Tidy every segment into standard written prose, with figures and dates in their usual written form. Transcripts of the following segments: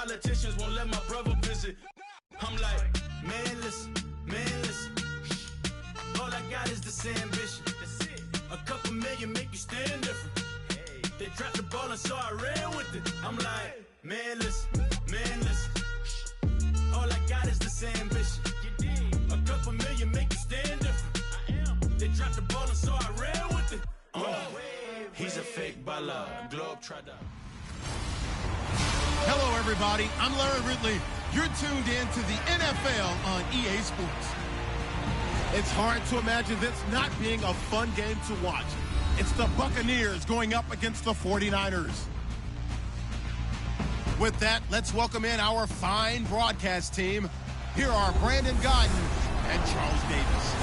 politicians won't let my brother visit. I'm like, man, listen. All I got is this ambition. A couple million make you stand different. They dropped the ball and so I ran with it. I'm like, man, listen. All I got is this ambition. A couple million make you stand different. They dropped the ball and so I ran with it. He's a fake baller, globetrotter. Hello, everybody. I'm Larry Ridley. You're tuned in to the NFL on EA Sports. It's hard to imagine this not being a fun game to watch. It's the Buccaneers going up against the 49ers. With that, let's welcome in our fine broadcast team. Here are Brandon Godden and Charles Davis.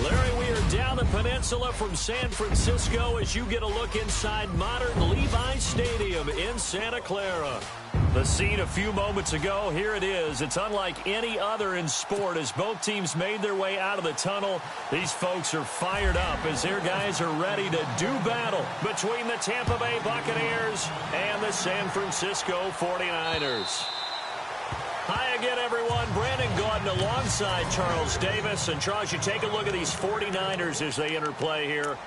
Larry, we are down the peninsula from San Francisco as you get a look inside modern Levi Stadium in Santa Clara. The scene a few moments ago, here it is. It's unlike any other in sport as both teams made their way out of the tunnel. These folks are fired up as their guys are ready to do battle between the Tampa Bay Buccaneers and the San Francisco 49ers. Hi again, everyone. Brandon Gaudin alongside Charles Davis. And, Charles, you take a look at these 49ers as they enter play here.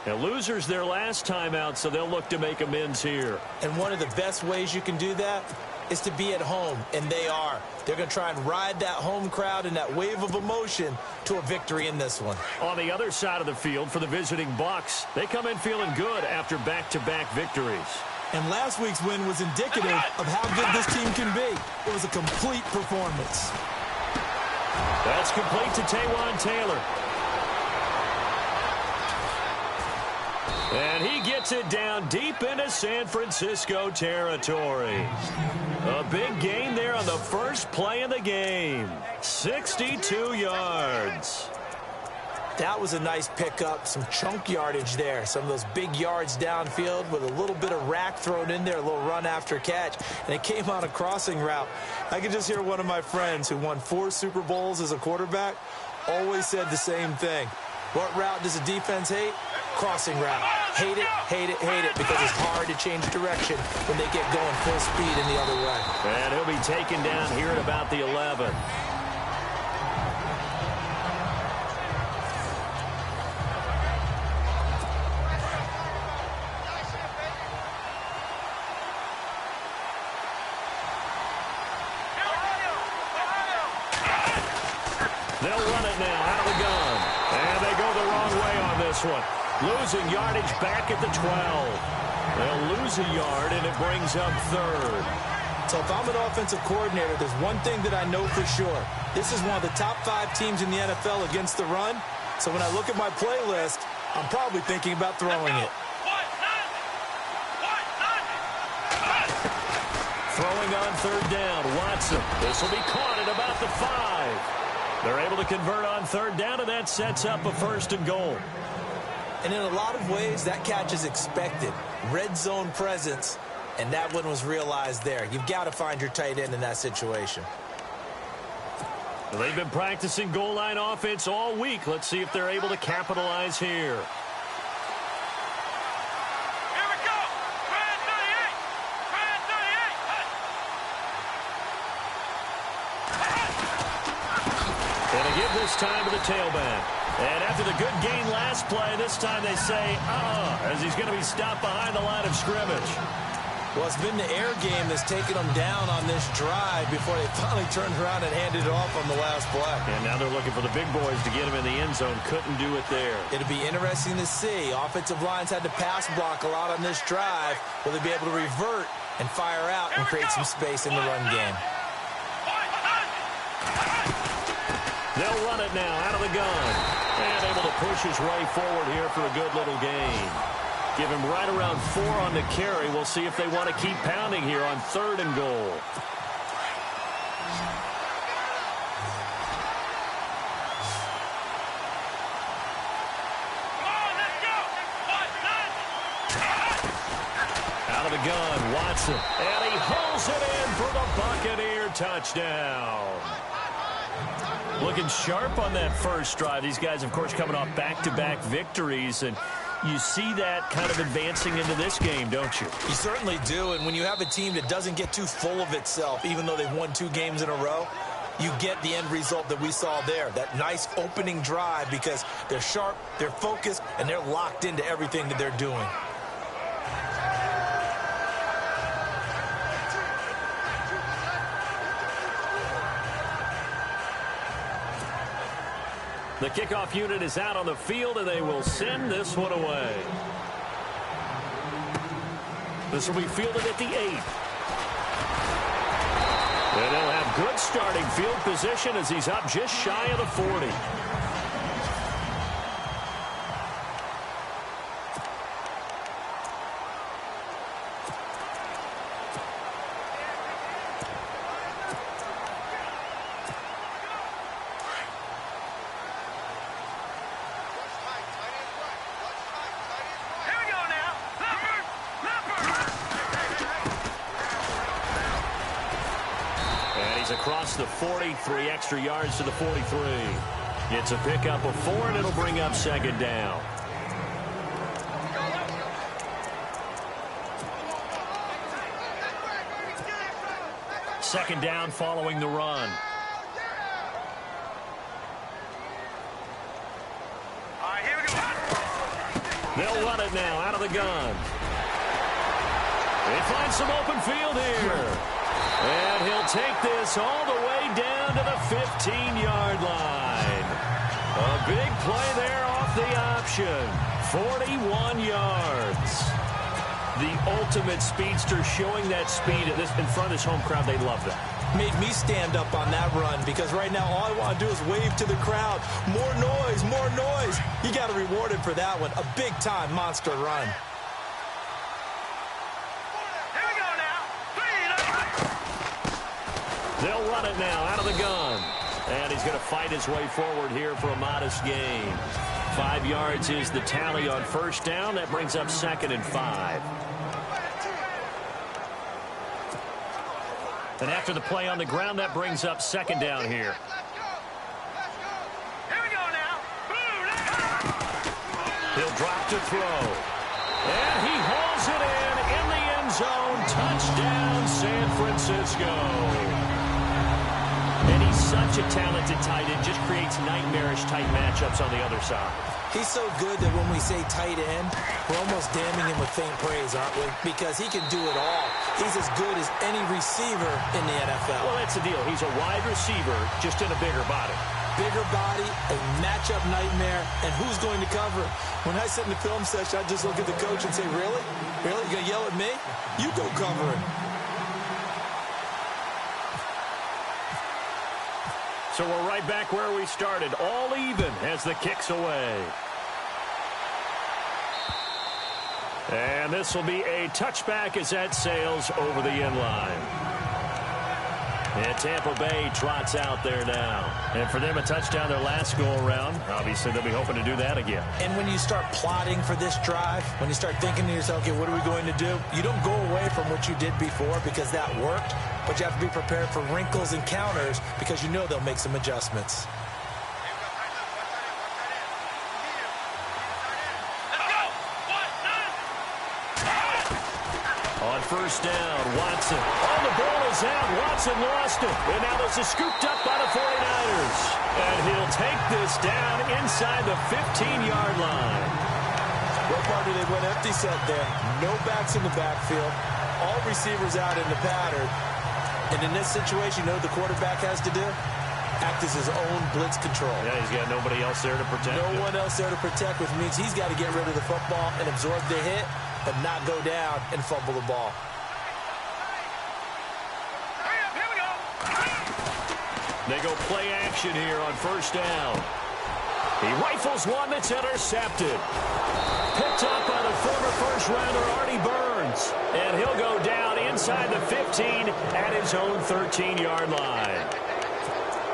Now, losers their last time out, so they'll look to make amends here. And one of the best ways you can do that is to be at home, and they are. They're going to try and ride that home crowd and that wave of emotion to a victory in this one. On the other side of the field for the visiting Bucs, they come in feeling good after back-to-back victories. And last week's win was indicative of how good this team can be. It was a complete performance. That's complete to Taywan Taylor. And he gets it down deep into San Francisco territory. A big gain there on the first play of the game. 62 yards. That was a nice pickup, some chunk yardage there. Some of those big yards downfield with a little bit of rack thrown in there, a little run after catch. And it came on a crossing route. I could just hear one of my friends who won 4 Super Bowls as a quarterback always said the same thing. What route does a defense hate? Crossing route. Hate it, because it's hard to change direction when they get going full speed in the other way. And he'll be taken down here at about the 11. They'll run it now out of the gun. And they go the wrong way on this one. Losing yardage back at the 12. They'll lose a yard, and it brings up third. So if I'm an offensive coordinator, there's one thing that I know for sure. This is one of the top 5 teams in the NFL against the run. So when I look at my playlist, I'm probably thinking about throwing it. Throwing on third down, Watson. This will be caught at about the 5. They're able to convert on third down, and that sets up a first and goal. And in a lot of ways, that catch is expected. Red zone presence, and that one was realized there. You've got to find your tight end in that situation. Well, they've been practicing goal line offense all week. Let's see if they're able to capitalize here. This time to the tailback. And after the good gain last play, this time they say, as he's going to be stopped behind the line of scrimmage. Well, it's been the air game that's taken them down on this drive before they finally turned around and handed it off on the last play. And now they're looking for the big boys to get him in the end zone. Couldn't do it there. It'll be interesting to see. Offensive lines had to pass block a lot on this drive. Will they be able to revert and fire out and create some space in the run game? They'll run it now out of the gun. And able to push his way forward here for a good little gain. Give him right around 4 on the carry. We'll see if they want to keep pounding here on third and goal. Out of the gun, Watson. And he hauls it in for the Buccaneer touchdown. Looking sharp on that first drive. These guys, of course, coming off back-to-back victories. And You see that kind of advancing into this game, don't you? You certainly do, and when you have a team that doesn't get too full of itself, even though they've won 2 games in a row, you get the end result that we saw there, that nice opening drive, because they're sharp, they're focused, and they're locked into everything that they're doing. The kickoff unit is out on the field, and they will send this one away. This will be fielded at the 8. And they'll have good starting field position as he's up just shy of the 40. Across the 40, 3 extra yards to the 43. It's a pickup of 4, and it'll bring up second down. Second down following the run. All right, here we go. They'll run it now out of the gun. They find some open field here. And he'll take this all the way down to the 15-yard line. A big play there off the option. 41 yards. The ultimate speedster, showing that speed in front of this home crowd. They love that. Made me stand up on that run, because right now all I want to do is wave to the crowd. More noise, more noise. You got to reward him for that one. A big-time monster run. They'll run it now out of the gun. And he's going to fight his way forward here for a modest gain. 5 yards is the tally on first down. That brings up 2nd and 5. And after the play on the ground, that brings up 2nd down here. Here we go now. He'll drop to throw. And he hauls it in the end zone. Touchdown, San Francisco. And he's such a talented tight end, just creates nightmarish-type matchups on the other side. He's so good that when we say tight end, we're almost damning him with faint praise, aren't we? Because he can do it all. He's as good as any receiver in the NFL. Well, that's the deal. He's a wide receiver, just in a bigger body. Bigger body, a matchup nightmare, and who's going to cover? When I sit in the film session, I just look at the coach and say, really? Really? You going to yell at me? You go cover it. So we're right back where we started, all even as the kick's away. And this will be a touchback as that sails over the end line. And Tampa Bay trots out there now. And for them, a touchdown their last go-around. Obviously, they'll be hoping to do that again. And when you start plotting for this drive, when you start thinking to yourself, okay, what are we going to do? You don't go away from what you did before because that worked, but you have to be prepared for wrinkles and counters because you know they'll make some adjustments. On first down, Watson. Oh, the ball is out. Watson lost it. And now this is scooped up by the 49ers. And he'll take this down inside the 15-yard line. Well, partner, they went empty set there. No backs in the backfield. All receivers out in the pattern. And in this situation, you know what the quarterback has to do? Act as his own blitz control. Yeah, he's got nobody else there to protect him. No one else there to protect, which means he's got to get rid of the football and absorb the hit, but not go down and fumble the ball. Here we go. They go play action here on first down. He rifles one that's intercepted. Picked up by the former first-rounder Artie Burns. And he'll go down inside the 15 at his own 13-yard line.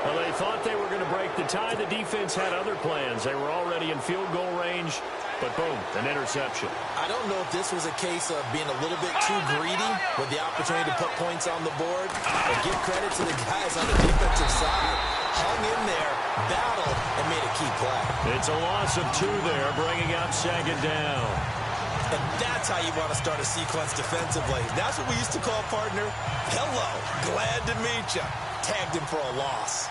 Well, they thought they were going to break the tie. The defense had other plans. They were already in field goal range. But boom, an interception. I don't know if this was a case of being a little bit too greedy with the opportunity to put points on the board, but give credit to the guys on the defensive side. Hung in there, battled, and made a key play. It's a loss of 2 there, bringing up second down. And that's how you want to start a sequence defensively. That's what we used to call, partner, hello, glad to meet you. Tagged him for a loss.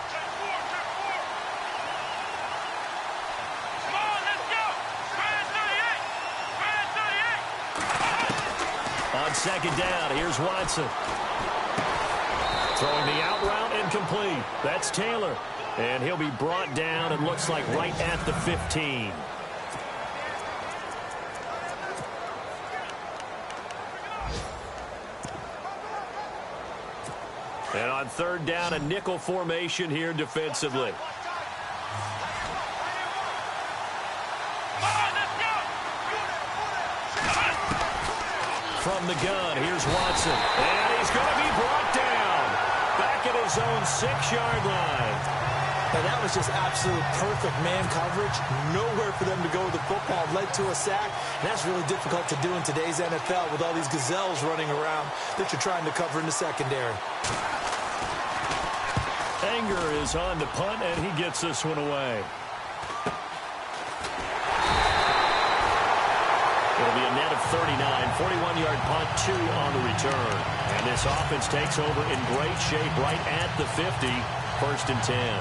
On second down, here's Watson. Throwing the out route incomplete. That's Taylor. And he'll be brought down and looks like right at the 15. And on third down, a nickel formation here defensively. From the gun, here's Watson. And he's going to be brought down. Back at his own 6-yard line. And that was just absolute perfect man coverage. Nowhere for them to go with the football. Led to a sack. And that's really difficult to do in today's NFL with all these gazelles running around that you're trying to cover in the secondary. Anger is on the punt, and he gets this one away. It'll be a net of 39, 41-yard punt, 2 on the return. And this offense takes over in great shape right at the 50, 1st and 10.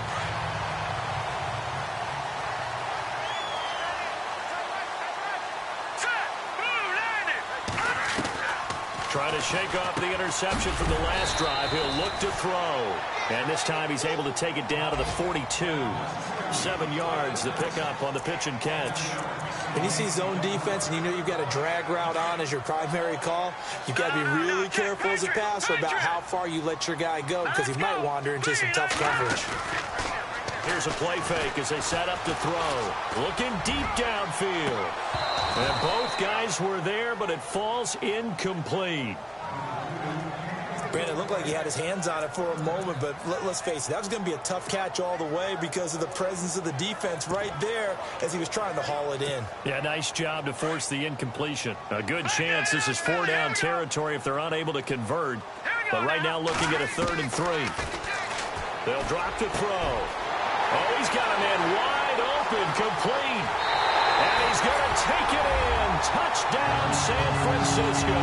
Trying to shake off the interception from the last drive. He'll look to throw. And this time he's able to take it down to the 42. 7 yards to pick up on the pitch and catch. When you see zone defense and you know you've got a drag route on as your primary call, you've got to be really careful as a passer about how far you let your guy go because he might wander into some tough coverage. Here's a play fake as they set up to throw. Looking deep downfield. And both guys were there, but it falls incomplete. Brandon, it looked like he had his hands on it for a moment, but let's face it, that was going to be a tough catch all the way because of the presence of the defense right there as he was trying to haul it in. Yeah, nice job to force the incompletion. A good chance this is 4-down territory if they're unable to convert. But right now looking at a 3rd and 3. They'll drop to throw. Oh, he's got a man wide open, complete. And he's going to take it in. Touchdown, San Francisco.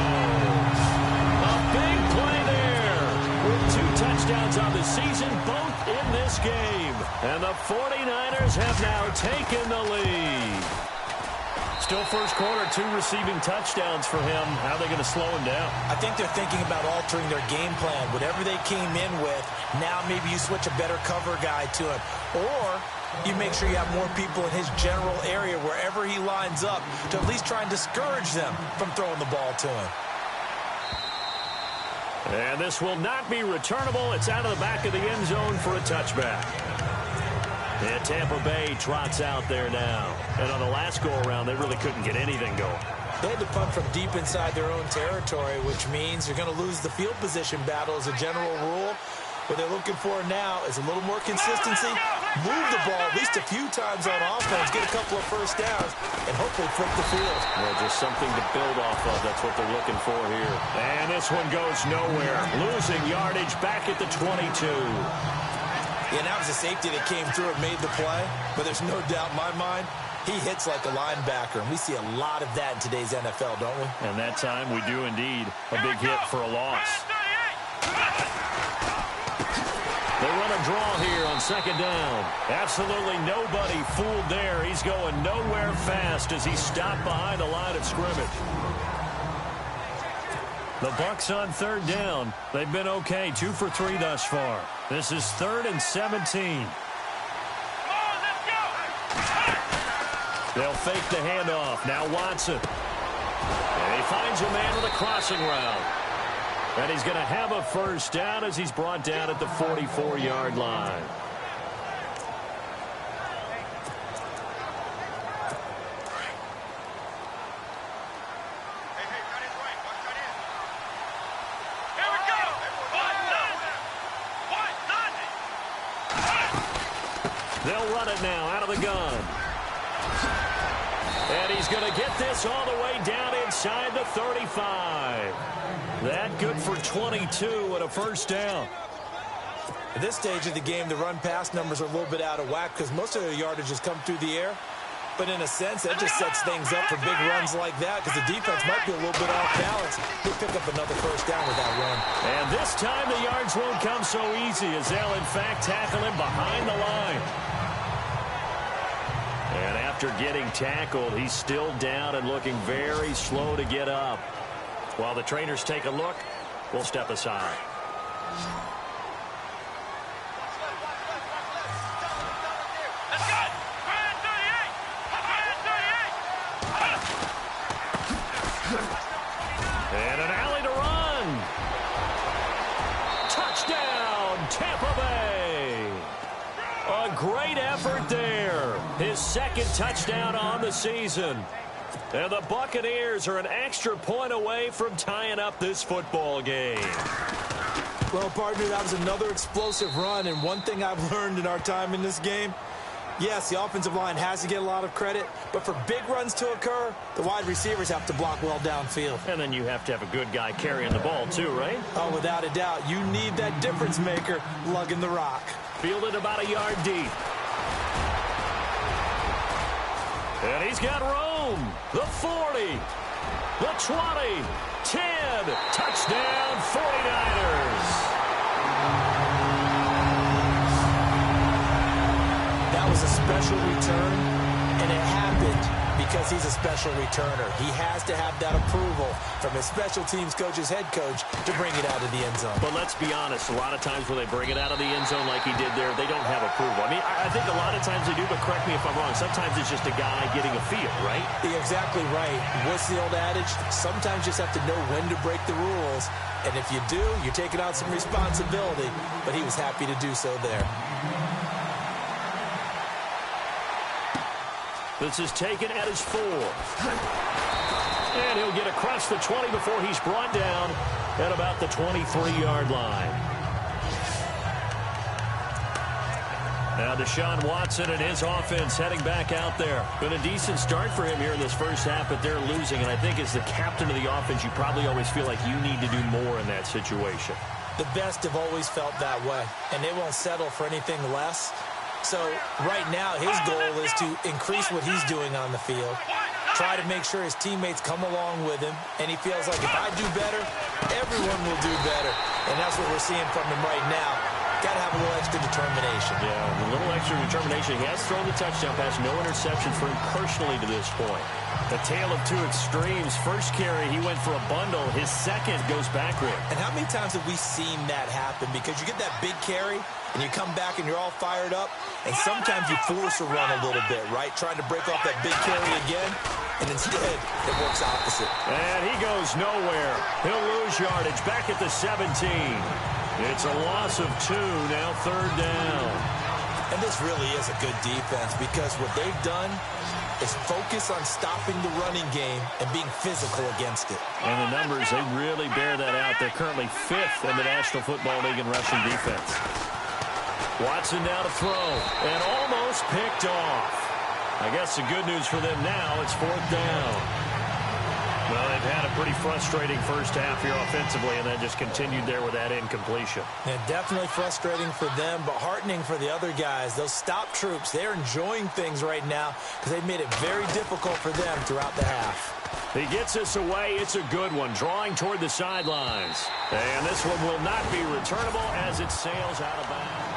A big play there with 2 touchdowns on the season, both in this game. And the 49ers have now taken the lead. Still first quarter, 2 receiving touchdowns for him. How are they going to slow him down? I think they're thinking about altering their game plan. Whatever they came in with, now maybe you switch a better cover guy to him. Or you make sure you have more people in his general area wherever he lines up to at least try and discourage them from throwing the ball to him. And this will not be returnable. It's out of the back of the end zone for a touchback. And Tampa Bay trots out there now. And on the last go-around, they really couldn't get anything going. They had to punt from deep inside their own territory, which means they're going to lose the field position battle as a general rule. What they're looking for now is a little more consistency, move the ball at least a few times on offense, get a couple of first downs, and hopefully flip the field. Well, just something to build off of. That's what they're looking for here. And this one goes nowhere. Losing yardage back at the 22. Yeah, that was a safety that came through and made the play, but there's no doubt in my mind, he hits like a linebacker, and we see a lot of that in today's NFL, don't we? And that time we do indeed. A big hit for a loss. They run a draw here on second down. Absolutely nobody fooled there. He's going nowhere fast as he stopped behind the line of scrimmage. The Bucs on third down. They've been okay, 2 for 3 thus far. This is 3rd and 17. They'll fake the handoff. Now Watson. And he finds a man with a crossing route. And he's going to have a first down as he's brought down at the 44-yard line. They'll run it now out of the gun. And he's going to get this all the way down inside the 35. That good for 22 and a first down. At this stage of the game, the run-pass numbers are a little bit out of whack because most of their yardage has come through the air. But in a sense, that just sets things up for big runs like that because the defense might be a little bit off balance. He'll pick up another first down with that run. And this time the yards won't come so easy as they'll, in fact, tackle him behind the line. And after getting tackled, he's still down and looking very slow to get up. While the trainers take a look, we'll step aside. And an alley to run. Touchdown, Tampa Bay. A great effort there. His second touchdown on the season. And the Buccaneers are an extra point away from tying up this football game. Well, partner, that was another explosive run. And one thing I've learned in our time in this game, yes, the offensive line has to get a lot of credit, but for big runs to occur, the wide receivers have to block well downfield. And then you have to have a good guy carrying the ball too, right? Oh, without a doubt. You need that difference maker lugging the rock. Fielded about a yard deep. And he's got room. The 40, the 20, 10. Touchdown, 49ers. That was a special return, and it happened because he's a special returner. He has to have that approval from his special teams coach's head coach to bring it out of the end zone. But let's be honest, a lot of times when they bring it out of the end zone like he did there, they don't have approval. I mean, I think a lot of times they do, but correct me if I'm wrong. Sometimes it's just a guy getting a feel, right? You're exactly right. What's the old adage? Sometimes you just have to know when to break the rules. And if you do, you're taking on some responsibility. But he was happy to do so there. This is taken at his 4. And he'll get across the 20 before he's brought down at about the 23-yard line. Now Deshaun Watson and his offense heading back out there. Been a decent start for him here in this first half, but they're losing. And I think as the captain of the offense, you probably always feel like you need to do more in that situation. The best have always felt that way, and they won't settle for anything less. So right now his goal is to increase what he's doing on the field, try to make sure his teammates come along with him, and he feels like if I do better, everyone will do better. And that's what we're seeing from him right now. Got to have a little extra determination. Yeah, a little extra determination. He has thrown the touchdown pass, no interceptions for him personally to this point. A tale of two extremes. First carry, he went for a bundle. His second goes backward. And how many times have we seen that happen? Because you get that big carry, and you come back and you're all fired up, and sometimes you force a run a little bit, right? Trying to break off that big carry again, and instead it works opposite. And he goes nowhere. He'll lose yardage back at the 17. It's a loss of 2, now third down. And this really is a good defense because what they've done is focus on stopping the running game and being physical against it. And the numbers, they really bear that out. They're currently 5th in the National Football League in rushing defense. Watson now to throw, and almost picked off. I guess the good news for them now, it's 4th down. Well, they've had a pretty frustrating first half here offensively, and then just continued there with that incompletion. Yeah, definitely frustrating for them, but heartening for the other guys. Those stop troops, they're enjoying things right now because they've made it very difficult for them throughout the half. He gets us away. It's a good one, drawing toward the sidelines. And this one will not be returnable as it sails out of bounds.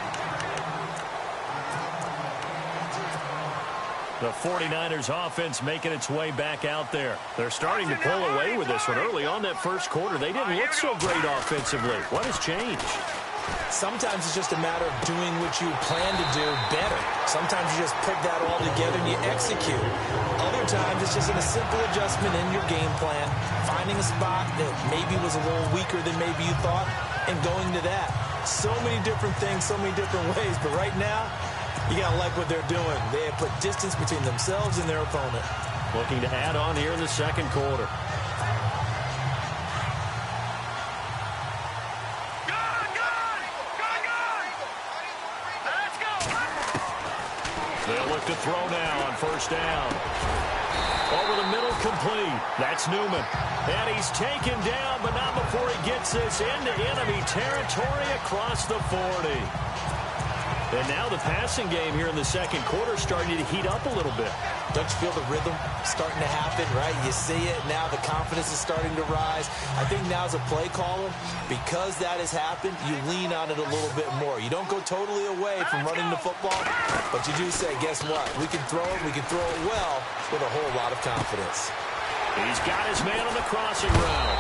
The 49ers offense making its way back out there. They're starting to pull away with this one. Early on that first quarter, they didn't look so great offensively. What has changed? Sometimes it's just a matter of doing what you plan to do better. Sometimes you just put that all together and you execute. Other times it's just a simple adjustment in your game plan, finding a spot that maybe was a little weaker than maybe you thought, and going to that. So many different things, so many different ways, but right now, you got to like what they're doing. They have put distance between themselves and their opponent. Looking to add on here in the second quarter. They'll look to throw now on first down. Over the middle, complete. That's Newman. And he's taken down, but not before he gets this into enemy territory across the 40. And now the passing game here in the second quarter is starting to heat up a little bit. Don't you feel the rhythm starting to happen, right? You see it. Now the confidence is starting to rise. I think now as a play caller, because that has happened, you lean on it a little bit more. You don't go totally away from running the football, but you do say, guess what? We can throw it. We can throw it well with a whole lot of confidence. He's got his man on the crossing route.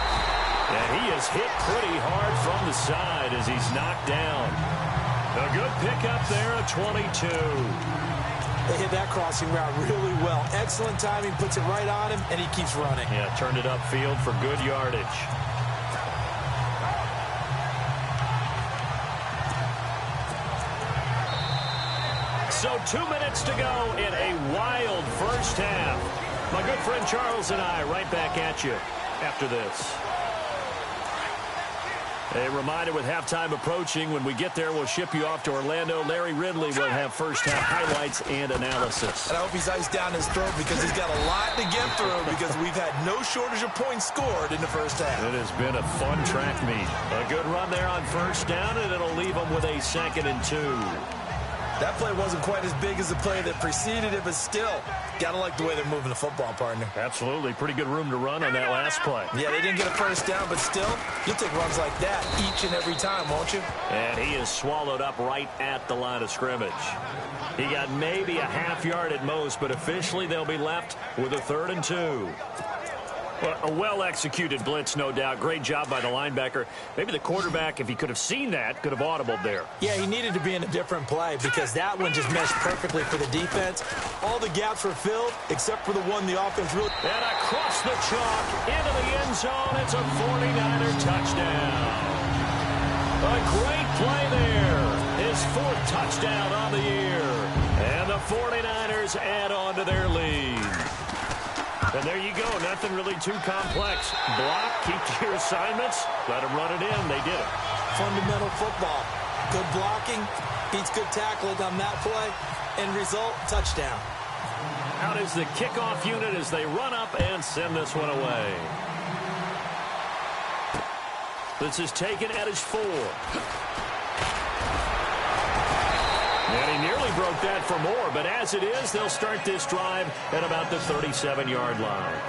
And he is hit pretty hard from the side as he's knocked down. A good pickup there at 22. They hit that crossing route really well. Excellent timing, puts it right on him, and he keeps running. Yeah, turned it upfield for good yardage. So 2 minutes to go in a wild first half. My good friend Charles and I right back at you after this. A reminder, with halftime approaching, when we get there, we'll ship you off to Orlando. Larry Ridley will have first-half highlights and analysis. And I hope he's iced down his throat because he's got a lot to get through because we've had no shortage of points scored in the first half. It has been a fun track meet. A good run there on first down, and it'll leave them with a 2nd and 2. That play wasn't quite as big as the play that preceded it, but still, gotta like the way they're moving the football, partner. Absolutely. Pretty good room to run on that last play. Yeah, they didn't get a first down, but still, you'll take runs like that each and every time, won't you? And he is swallowed up right at the line of scrimmage. He got maybe a half yard at most, but officially they'll be left with a 3rd and 2. Well, a well-executed blitz, no doubt. Great job by the linebacker. Maybe the quarterback, if he could have seen that, could have audibled there. Yeah, he needed to be in a different play because that one just meshed perfectly for the defense. All the gaps were filled except for the one the offense really... And across the chalk, into the end zone, it's a 49er touchdown. A great play there. His 4th touchdown on the year. And the 49ers add on to their lead. And there you go. Nothing really too complex. Block, keep to your assignments, let them run it in. They did it. Fundamental football. Good blocking, beats good tackling on that play. End result, touchdown. Out is the kickoff unit as they run up and send this one away. This is taken at his 4. And he nearly broke that for more, but as it is, they'll start this drive at about the 37-yard line.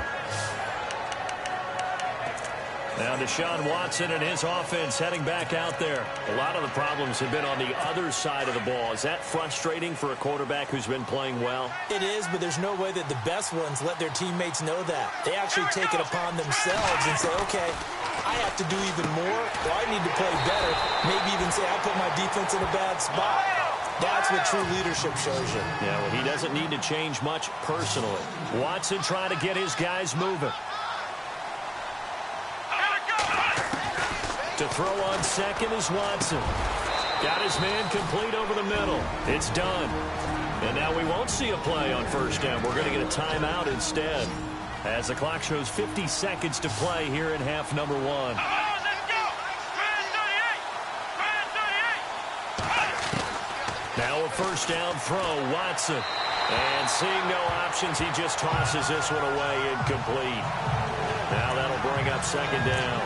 Now Deshaun Watson and his offense heading back out there. A lot of the problems have been on the other side of the ball. Is that frustrating for a quarterback who's been playing well? It is, but there's no way that the best ones let their teammates know that. They actually take it upon themselves and say, okay, I have to do even more, or I need to play better. Maybe even say I put my defense in a bad spot. That's what true leadership shows you. Yeah, well, he doesn't need to change much personally. Watson trying to get his guys moving. To throw on second is Watson. Got his man complete over the middle. It's done. And now we won't see a play on first down. We're going to get a timeout instead, as the clock shows 50 seconds to play here in half number 1. Now a first down throw, Watson. And seeing no options, he just tosses this one away, incomplete. Now that'll bring up 2nd down.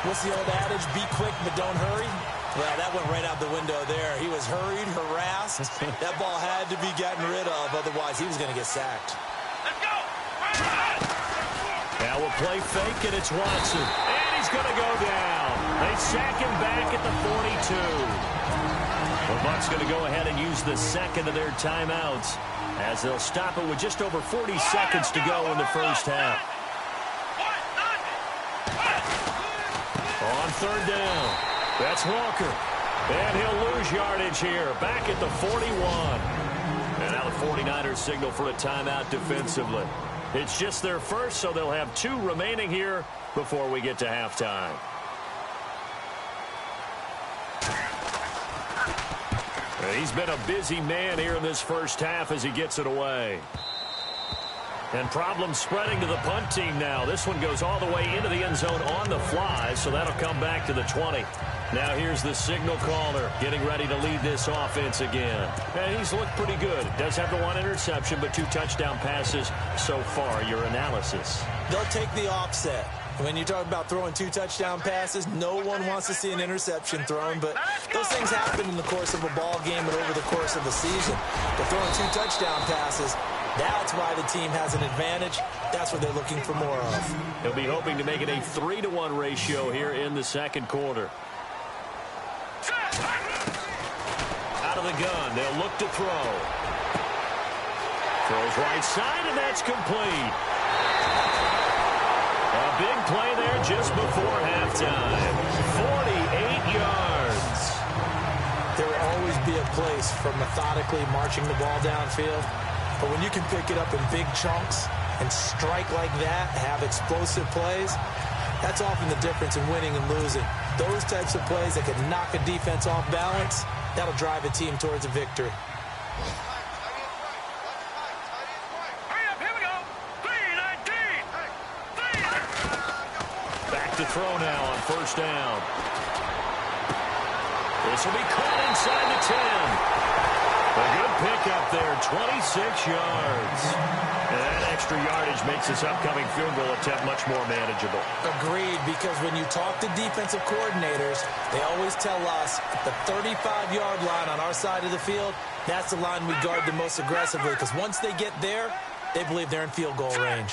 What's the old adage? Be quick, but don't hurry. Well, that went right out the window there. He was hurried, harassed. That ball had to be gotten rid of, otherwise he was going to get sacked. Let's go! Now a play fake, and it's Watson. And he's going to go down. They sack him back at the 42. The Bucs going to go ahead and use the 2nd of their timeouts as they'll stop it with just over 40 seconds to go in the first half. On 3rd down, that's Walker. And he'll lose yardage here, back at the 41. And now the 49ers signal for a timeout defensively. It's just their first, so they'll have 2 remaining here before we get to halftime. He's been a busy man here in this first half as he gets it away. And problems spreading to the punt team now. This one goes all the way into the end zone on the fly, so that'll come back to the 20. Now here's the signal caller getting ready to lead this offense again. And he's looked pretty good. Does have the one interception, but 2 touchdown passes so far. Your analysis? They'll take the offset. When you talk about throwing 2 touchdown passes, no one wants to see an interception thrown, but those things happen in the course of a ball game and over the course of the season. But throwing 2 touchdown passes, that's why the team has an advantage. That's what they're looking for more of. He'll be hoping to make it a 3-to-1 ratio here in the second quarter. Out of the gun, they'll look to throw. Throws right side, and that's complete. A big play there just before halftime. 48 yards. There will always be a place for methodically marching the ball downfield. But when you can pick it up in big chunks and strike like that, have explosive plays, that's often the difference in winning and losing. Those types of plays that can knock a defense off balance, that'll drive a team towards a victory. Hurry up, here we go. 3-19. Back to throw now on first down. This will be caught inside the 10. A good pickup there, 26 yards. And that extra yardage makes this upcoming field goal attempt much more manageable. Agreed, because when you talk to defensive coordinators, they always tell us the 35-yard line on our side of the field, that's the line we guard the most aggressively, because once they get there, they believe they're in field goal range.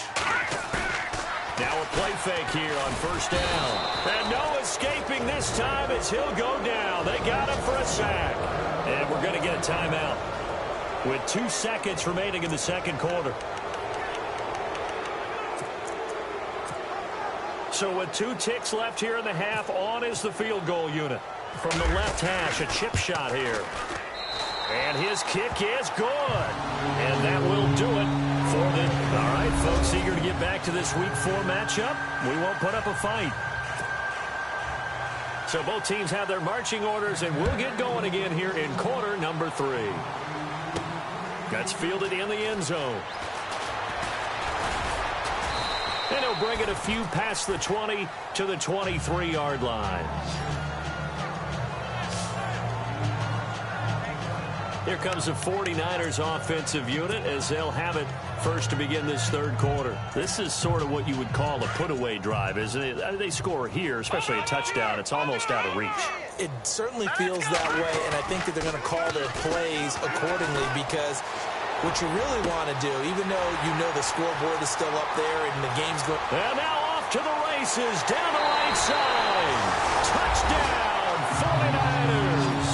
Now a play fake here on first down. And no escaping this time as he'll go down. They got him for a sack. And we're going to get a timeout with 2 seconds remaining in the second quarter. So with 2 ticks left here in the half, on is the field goal unit. From the left hash, a chip shot here. And his kick is good. And that will do it for the... All right, folks, eager to get back to this Week 4 matchup. We won't put up a fight. So both teams have their marching orders, and we'll get going again here in quarter number 3. That's fielded in the end zone. And he'll bring it a few past the 20 to the 23-yard line. Here comes the 49ers offensive unit as they'll have it first to begin this third quarter. This is sort of what you would call a put-away drive, isn't it? They score here, especially a touchdown. It's almost out of reach. It certainly feels that way, and I think that they're going to call their plays accordingly, because what you really want to do, even though you know the scoreboard is still up there and the game's going... And now off to the races, down the right side. Touchdown, 49ers.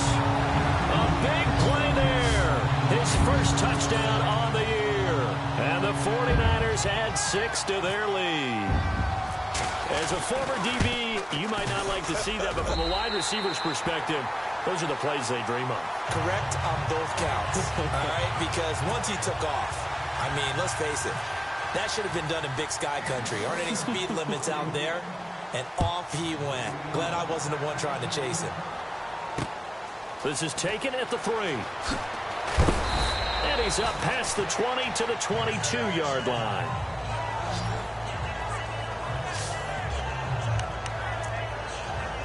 A big play there. His first touchdown on the year. And the 49ers add 6 to their lead. As a former DB, you might not like to see that, but from a wide receiver's perspective, those are the plays they dream of. Correct on both counts, all right? Because once he took off, I mean, let's face it, that should have been done in Big Sky Country. Aren't any speed limits out there? And off he went. Glad I wasn't the one trying to chase him. This is taken at the 3. And he's up past the 20 to the 22-yard line.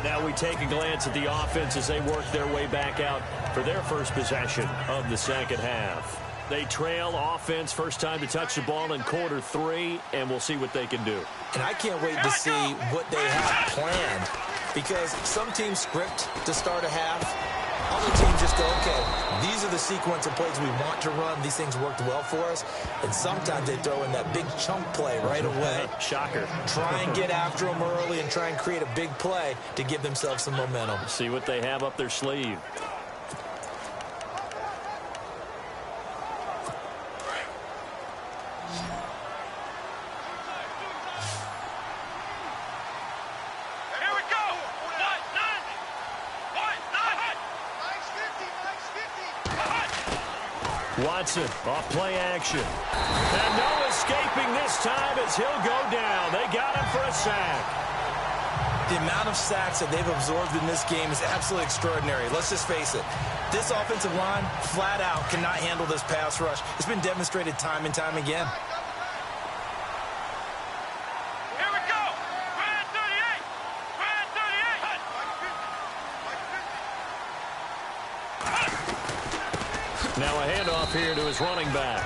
Now we take a glance at the offense as they work their way back out for their first possession of the second half. They trail offense first time to touch the ball in quarter 3, and we'll see what they can do. And I can't wait to see what they have planned, because some teams script to start a half. Other teams just go, okay, these are the sequence of plays we want to run. These things worked well for us. And sometimes they throw in that big chunk play right away. Shocker. Try and get after them early and try and create a big play to give themselves some momentum. See what they have up their sleeve. Watson off play action. And no escaping this time as he'll go down. They got him for a sack. The amount of sacks that they've absorbed in this game is absolutely extraordinary. Let's just face it. This offensive line, flat out, cannot handle this pass rush. It's been demonstrated time and time again. Here we go. Red 38. Red 38. Now a handoff here to his running back.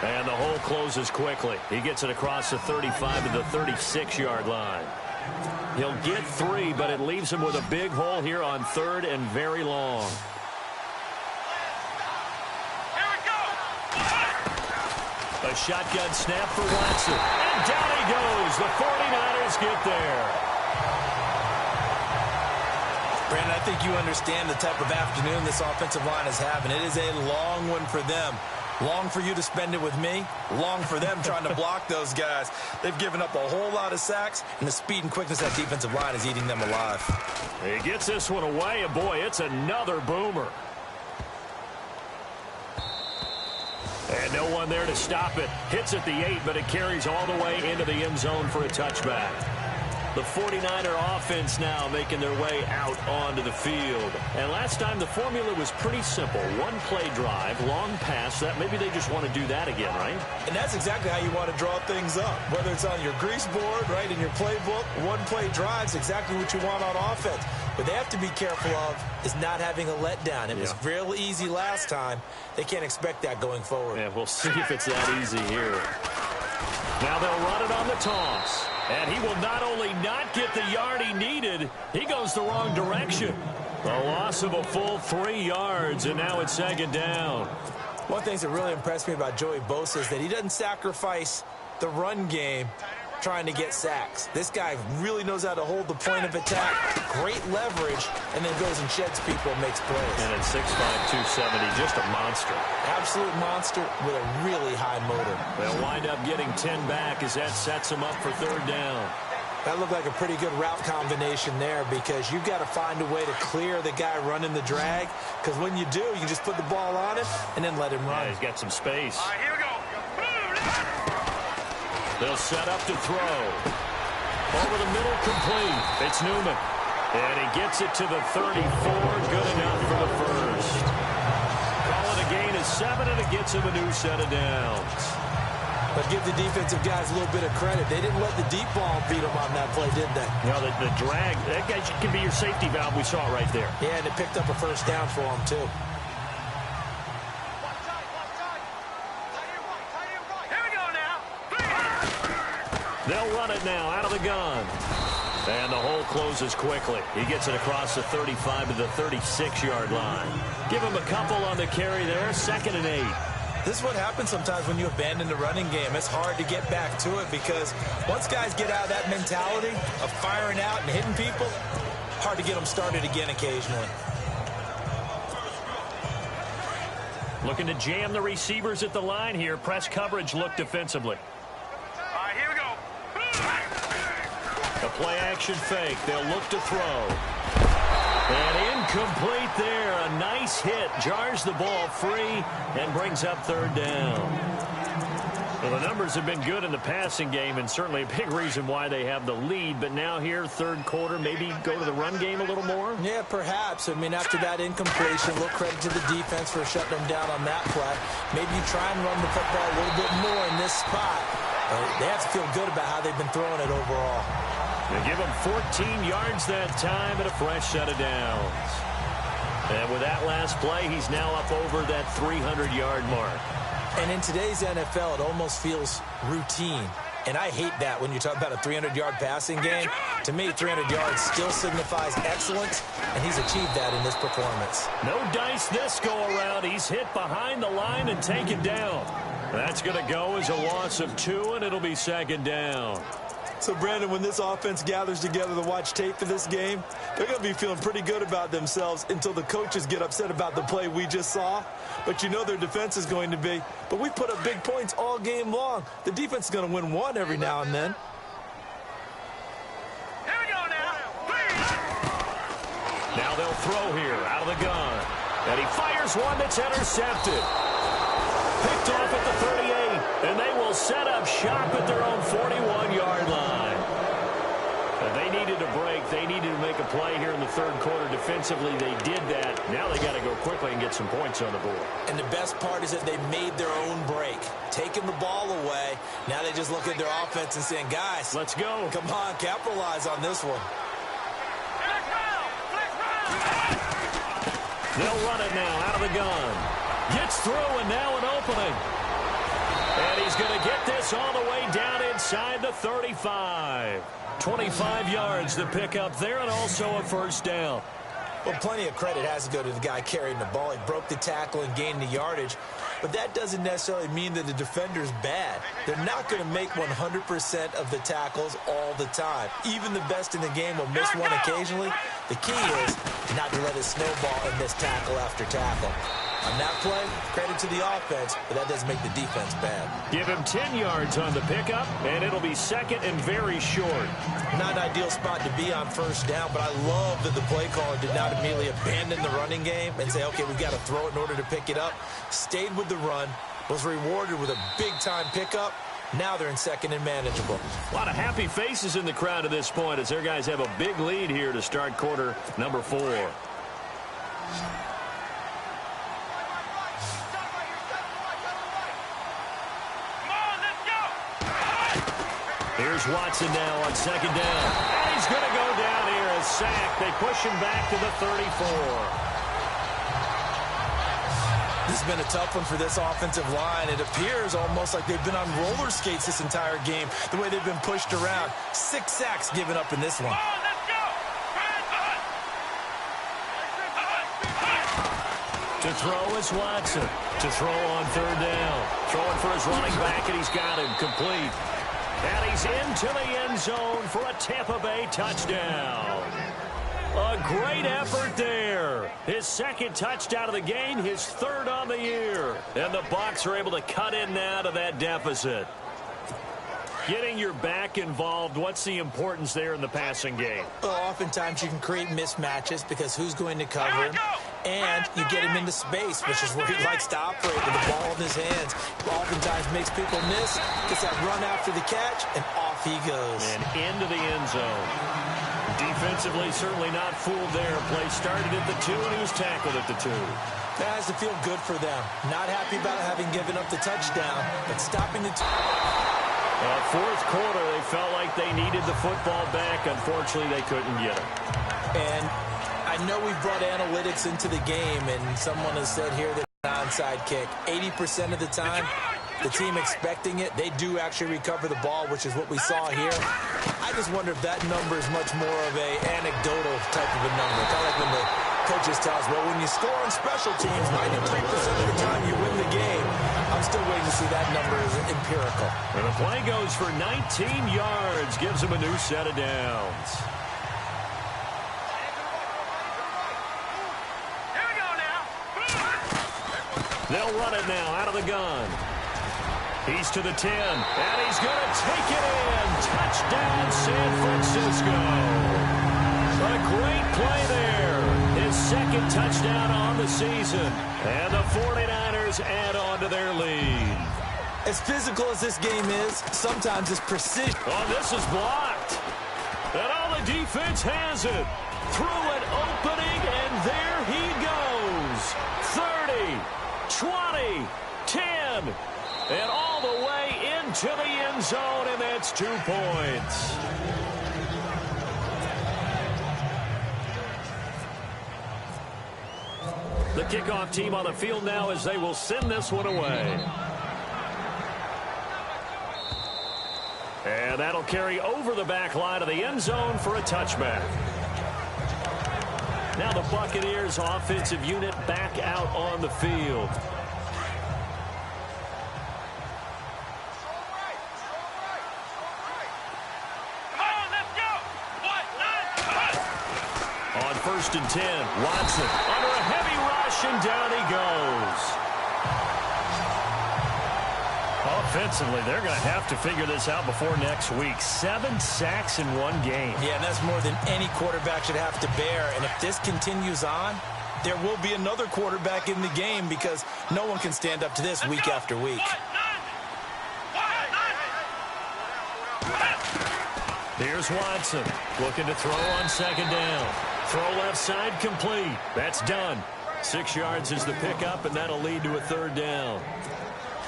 And the hole closes quickly. He gets it across the 35 to the 36-yard line. He'll get 3, but it leaves him with a big hole here on 3rd and very long. Here we go. A shotgun snap for Watson. And down he goes. The 49ers get there. Brandon, I think you understand the type of afternoon this offensive line is having. It is a long one for them. Long for you to spend it with me. Long for them trying to block those guys. They've given up a whole lot of sacks, and the speed and quickness of that defensive line is eating them alive. He gets this one away, and boy, it's another boomer. And no one there to stop it. Hits at the 8, but it carries all the way into the end zone for a touchback. The 49er offense now making their way out onto the field. And last time the formula was pretty simple. One-play drive, long pass. That maybe they just want to do that again, right? And that's exactly how you want to draw things up. Whether it's on your grease board, right, in your playbook, one-play drive's exactly what you want on offense. What they have to be careful of is not having a letdown. It was real easy last time. They can't expect that going forward. Yeah, we'll see if it's that easy here. Now they'll run it on the toss. And he will not only not get the yard he needed, he goes the wrong direction. A loss of a full 3 yards, and now it's 2nd down. One of the things that really impressed me about Joey Bosa is that he doesn't sacrifice the run game trying to get sacks. This guy really knows how to hold the point of attack, great leverage, and then goes and sheds people and makes plays. And at 6'5", 270, just a monster. Absolute monster with a really high motor. They'll wind up getting 10 back as that sets him up for 3rd down. That looked like a pretty good route combination there because you've got to find a way to clear the guy running the drag, because when you do, you just put the ball on him and then let him run. Yeah, he's got some space. All right, here we go. They'll set up to throw. Over the middle, complete. It's Newman. And he gets it to the 34. Good enough for the first. Call it a gain of 7, and it gets him a new set of downs. But give the defensive guys a little bit of credit. They didn't let the deep ball beat them on that play, did they? No, the drag, that guy can be your safety valve. We saw it right there. Yeah, and it picked up a first down for them, too. They'll run it now out of the gun. And the hole closes quickly. He gets it across the 35 to the 36-yard line. Give him a couple on the carry there. 2nd and 8. This is what happens sometimes when you abandon the running game. It's hard to get back to it because once guys get out of that mentality of firing out and hitting people, hard to get them started again occasionally. Looking to jam the receivers at the line here. Press coverage look defensively. All right, here we go. A play action fake. They'll look to throw. And incomplete there. A nice hit. Jars the ball free and brings up 3rd down. Well, the numbers have been good in the passing game and certainly a big reason why they have the lead. But now here, 3rd quarter, maybe go to the run game a little more? Yeah, perhaps. I mean, after that incompletion, a little credit to the defense for shutting them down on that play. Maybe you try and run the football a little bit more in this spot. They have to feel good about how they've been throwing it overall. They give him 14 yards that time and a fresh set of downs. And with that last play, he's now up over that 300-yard mark. And in today's NFL, it almost feels routine. And I hate that when you talk about a 300-yard passing game. To me, 300 yards still signifies excellence, and he's achieved that in this performance. No dice this go-around. He's hit behind the line and taken down. That's going to go as a loss of 2, and it'll be 2nd down. So, Brandon, when this offense gathers together to watch tape for this game, they're going to be feeling pretty good about themselves until the coaches get upset about the play we just saw. But you know their defense is going to be. But we put up big points all game long. The defense is going to win one every now and then. Here we go now. Now they'll throw here out of the gun. And he fires one that's intercepted. Picked off at the 38, and they will set up shop at their own 41-yard line. And they needed a break. They needed to make a play here in the 3rd quarter. Defensively, they did that. Now they got to go quickly and get some points on the board. And the best part is that they made their own break, taking the ball away. Now they just look at their offense and saying, guys, let's go. Come on, capitalize on this one. They'll run it now out of the gun. Gets through, and now an opening. And he's going to get this all the way down inside the 35. 25 yards to pick up there, and also a first down. Well, plenty of credit has to go to the guy carrying the ball. He broke the tackle and gained the yardage. But that doesn't necessarily mean that the defender's bad. They're not going to make 100% of the tackles all the time. Even the best in the game will miss one occasionally. The key is not to let it snowball and miss tackle after tackle. On that play, credit to the offense, but that doesn't make the defense bad. Give him 10 yards on the pickup, and it'll be second and very short. Not an ideal spot to be on first down, but I love that the play caller did not immediately abandon the running game and say, okay, we've got to throw it in order to pick it up. Stayed with the run, was rewarded with a big-time pickup. Now they're in second and manageable. A lot of happy faces in the crowd at this point as their guys have a big lead here to start quarter number 4. Here's Watson now on second down. And he's going to go down here as sacked. They push him back to the 34. This has been a tough one for this offensive line. It appears almost like they've been on roller skates this entire game, the way they've been pushed around. 6 sacks given up in this one. To throw is Watson. To throw on third down. Throwing for his running back, and he's got him complete. And he's into the end zone for a Tampa Bay touchdown. A great effort there. His second touchdown of the game, his third on the year. And the Bucs are able to cut in now to that deficit. Getting your back involved, what's the importance there in the passing game? Well, oftentimes you can create mismatches because who's going to cover him? And you get him into space, which is where he likes to operate with the ball in his hands. Oftentimes makes people miss, gets that run after the catch, and off he goes. And into the end zone. Defensively, certainly not fooled there. Play started at the 2, and he was tackled at the 2. That has to feel good for them. Not happy about having given up the touchdown, but stopping the... Fourth quarter, they felt like they needed the football back. Unfortunately, they couldn't get it. And I know we've brought analytics into the game, and someone has said here that an onside kick, 80% of the time, the team expecting it, they do actually recover the ball, which is what we saw here. I just wonder if that number is much more of a anecdotal type of a number. Kind of like when the coaches tell us, well, when you score on special teams, 93% of the time you win the game. I'm still waiting to see that number as empirical. And the play goes for 19 yards, gives them a new set of downs. Here we go now. They'll run it now out of the gun. He's to the 10, and he's going to take it in. Touchdown, San Francisco. A great play there. His second touchdown on the season. And the 49ers add on to their lead. As physical as this game is, sometimes it's precision. Oh, this is blocked. And all the defense has it. Through an opening, and there he goes. 30, 20, 10. And all the way into the end zone, and that's 2 points. The kickoff team on the field now as they will send this one away. And that'll carry over the back line of the end zone for a touchback. Now the Buccaneers offensive unit back out on the field. On 1st and 10, Watson under a heavy rush, and down he goes. Offensively, they're going to have to figure this out before next week. 7 sacks in one game. Yeah, and that's more than any quarterback should have to bear. And if this continues on, there will be another quarterback in the game because no one can stand up to this week after week. Here's Watson looking to throw on second down. Throw left side complete. That's done. 6 yards is the pickup, and that'll lead to a third down.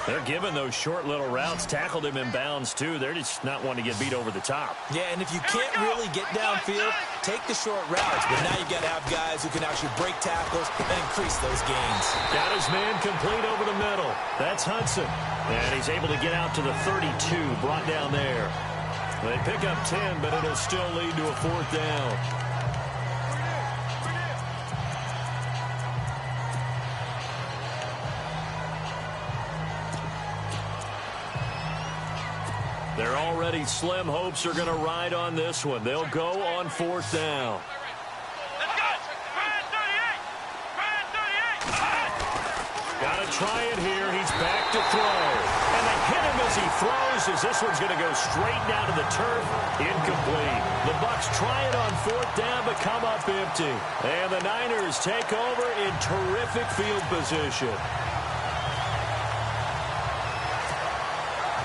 They're giving those short little routes. Tackled him in bounds, too. They're just not wanting to get beat over the top. Yeah, and if you can't really get downfield, take the short routes. But now you got to have guys who can actually break tackles and increase those gains. Got his man complete over the middle. That's Hudson. And he's able to get out to the 32, brought down there. They pick up 10, but it'll still lead to a 4th down. They're already slim hopes are going to ride on this one. They'll go on 4th down. Got to try it here. He's back to throw. And they hit him as he throws, as this one's going to go straight down to the turf. Incomplete. The Bucs try it on 4th down, but come up empty. And the Niners take over in terrific field position.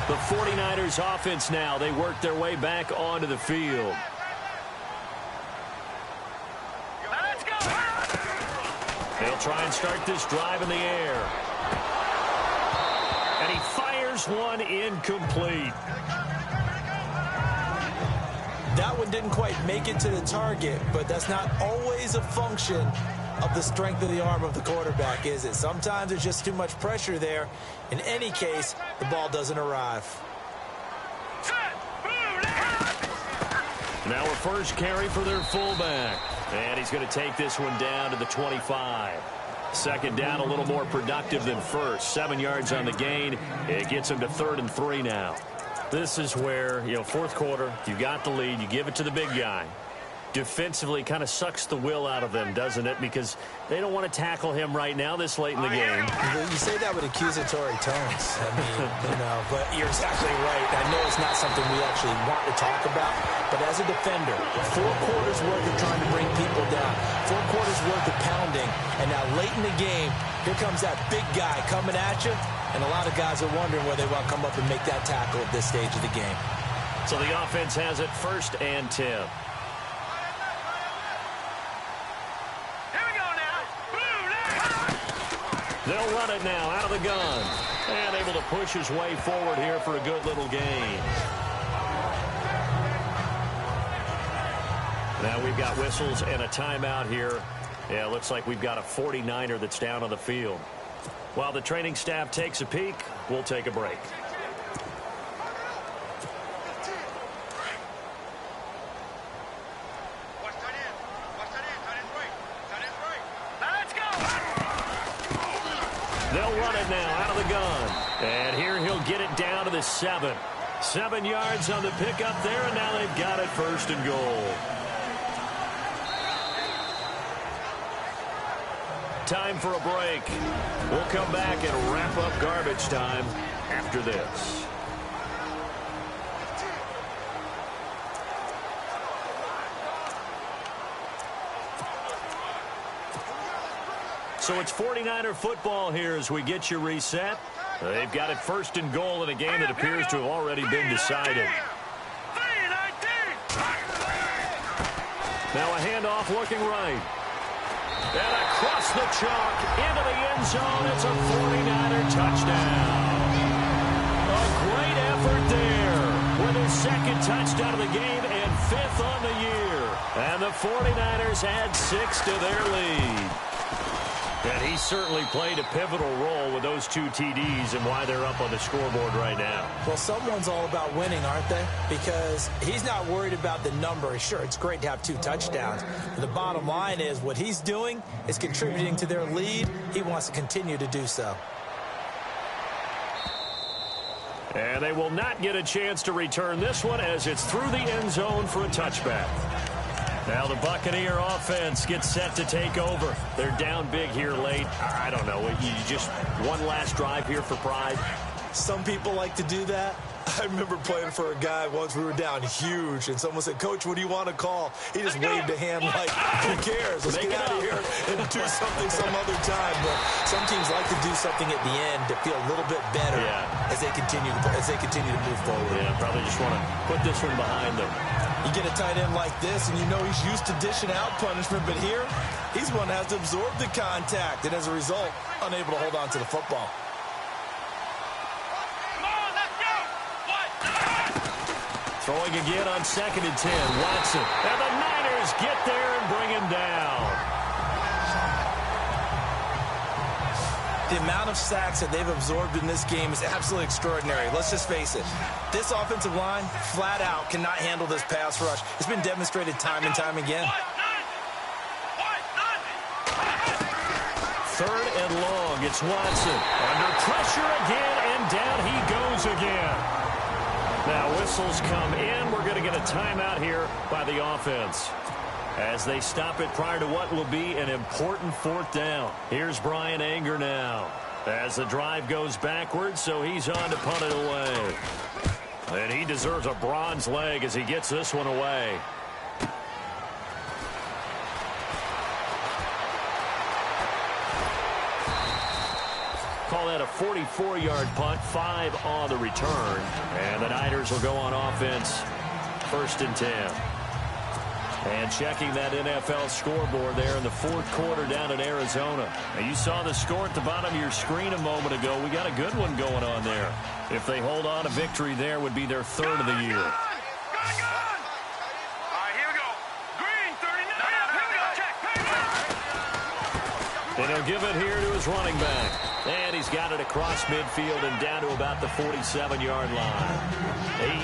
The 49ers offense now, they work their way back onto the field. Let's go. They'll try and start this drive in the air. And he fires one incomplete. That one didn't quite make it to the target, but that's not always a function of the strength of the arm of the quarterback, is it? Sometimes there's just too much pressure there. In any case, the ball doesn't arrive. Now a first carry for their fullback. And he's going to take this one down to the 25. Second down, a little more productive than first. 7 yards on the gain. It gets him to 3rd and 3 now. This is where, fourth quarter, you got the lead. You give it to the big guy. Defensively kind of sucks the will out of them, doesn't it? Because they don't want to tackle him right now this late in the game. You say that with accusatory tones. I mean, but you're exactly right. I know it's not something we actually want to talk about, but as a defender, 4 quarters worth of trying to bring people down, 4 quarters worth of pounding, and now late in the game, here comes that big guy coming at you, and a lot of guys are wondering where they want to come up and make that tackle at this stage of the game. So the offense has it 1st and 10. They'll run it now out of the gun. And able to push his way forward here for a good little gain. Now we've got whistles and a timeout here. Yeah, looks like we've got a 49er that's down on the field. While the training staff takes a peek, we'll take a break. They'll run it now out of the gun. And here he'll get it down to the 7. 7 yards on the pickup there, and now they've got it 1st and goal. Time for a break. We'll come back and wrap up garbage time after this. So it's 49er football here as we get you reset. They've got it 1st and goal in a game that appears to have already been decided. Now a handoff looking right. And across the chalk into the end zone. It's a 49er touchdown. A great effort there with his 2nd touchdown of the game and 5th on the year. And the 49ers add 6 to their lead. And he certainly played a pivotal role with those 2 TDs and why they're up on the scoreboard right now. Well, someone's all about winning, aren't they? Because he's not worried about the number. Sure, it's great to have 2 touchdowns. But the bottom line is what he's doing is contributing to their lead. He wants to continue to do so. And they will not get a chance to return this one as it's through the end zone for a touchback. Now the Buccaneer offense gets set to take over. They're down big here late. I don't know. You just one last drive here for pride. Some people like to do that. I remember playing for a guy once. We were down huge, and someone said, "Coach, what do you want to call?" He just waved a hand like, "Who cares? Let's get out of here and do something some other time." But some teams like to do something at the end to feel a little bit better as they continue to move forward. Yeah, probably just want to put this one behind them. You get a tight end like this, and you know he's used to dishing out punishment, but here, he's one that has to absorb the contact, and as a result, unable to hold on to the football. Throwing again on 2nd and 10. Watson. And the Niners get there and bring him down. The amount of sacks that they've absorbed in this game is absolutely extraordinary. Let's just face it. This offensive line, flat out, cannot handle this pass rush. It's been demonstrated time and time again. 3rd and long. It's Watson. Under pressure again, and down he goes again. Now whistles come in. We're going to get a timeout here by the offense as they stop it prior to what will be an important 4th down. Here's Brian Anger now as the drive goes backwards, so he's on to punt it away. And he deserves a bronze leg as he gets this one away. Call that a 44-yard punt, 5 on the return. And the Niners will go on offense, 1st and 10. And checking that NFL scoreboard there in the 4th quarter down in Arizona. Now you saw the score at the bottom of your screen a moment ago. We got a good one going on there. If they hold on, a victory there would be their 3rd of the year. All right, here we go. Green, 39. Here we go. Check. And he'll give it here to his running back. And he's got it across midfield and down to about the 47-yard line.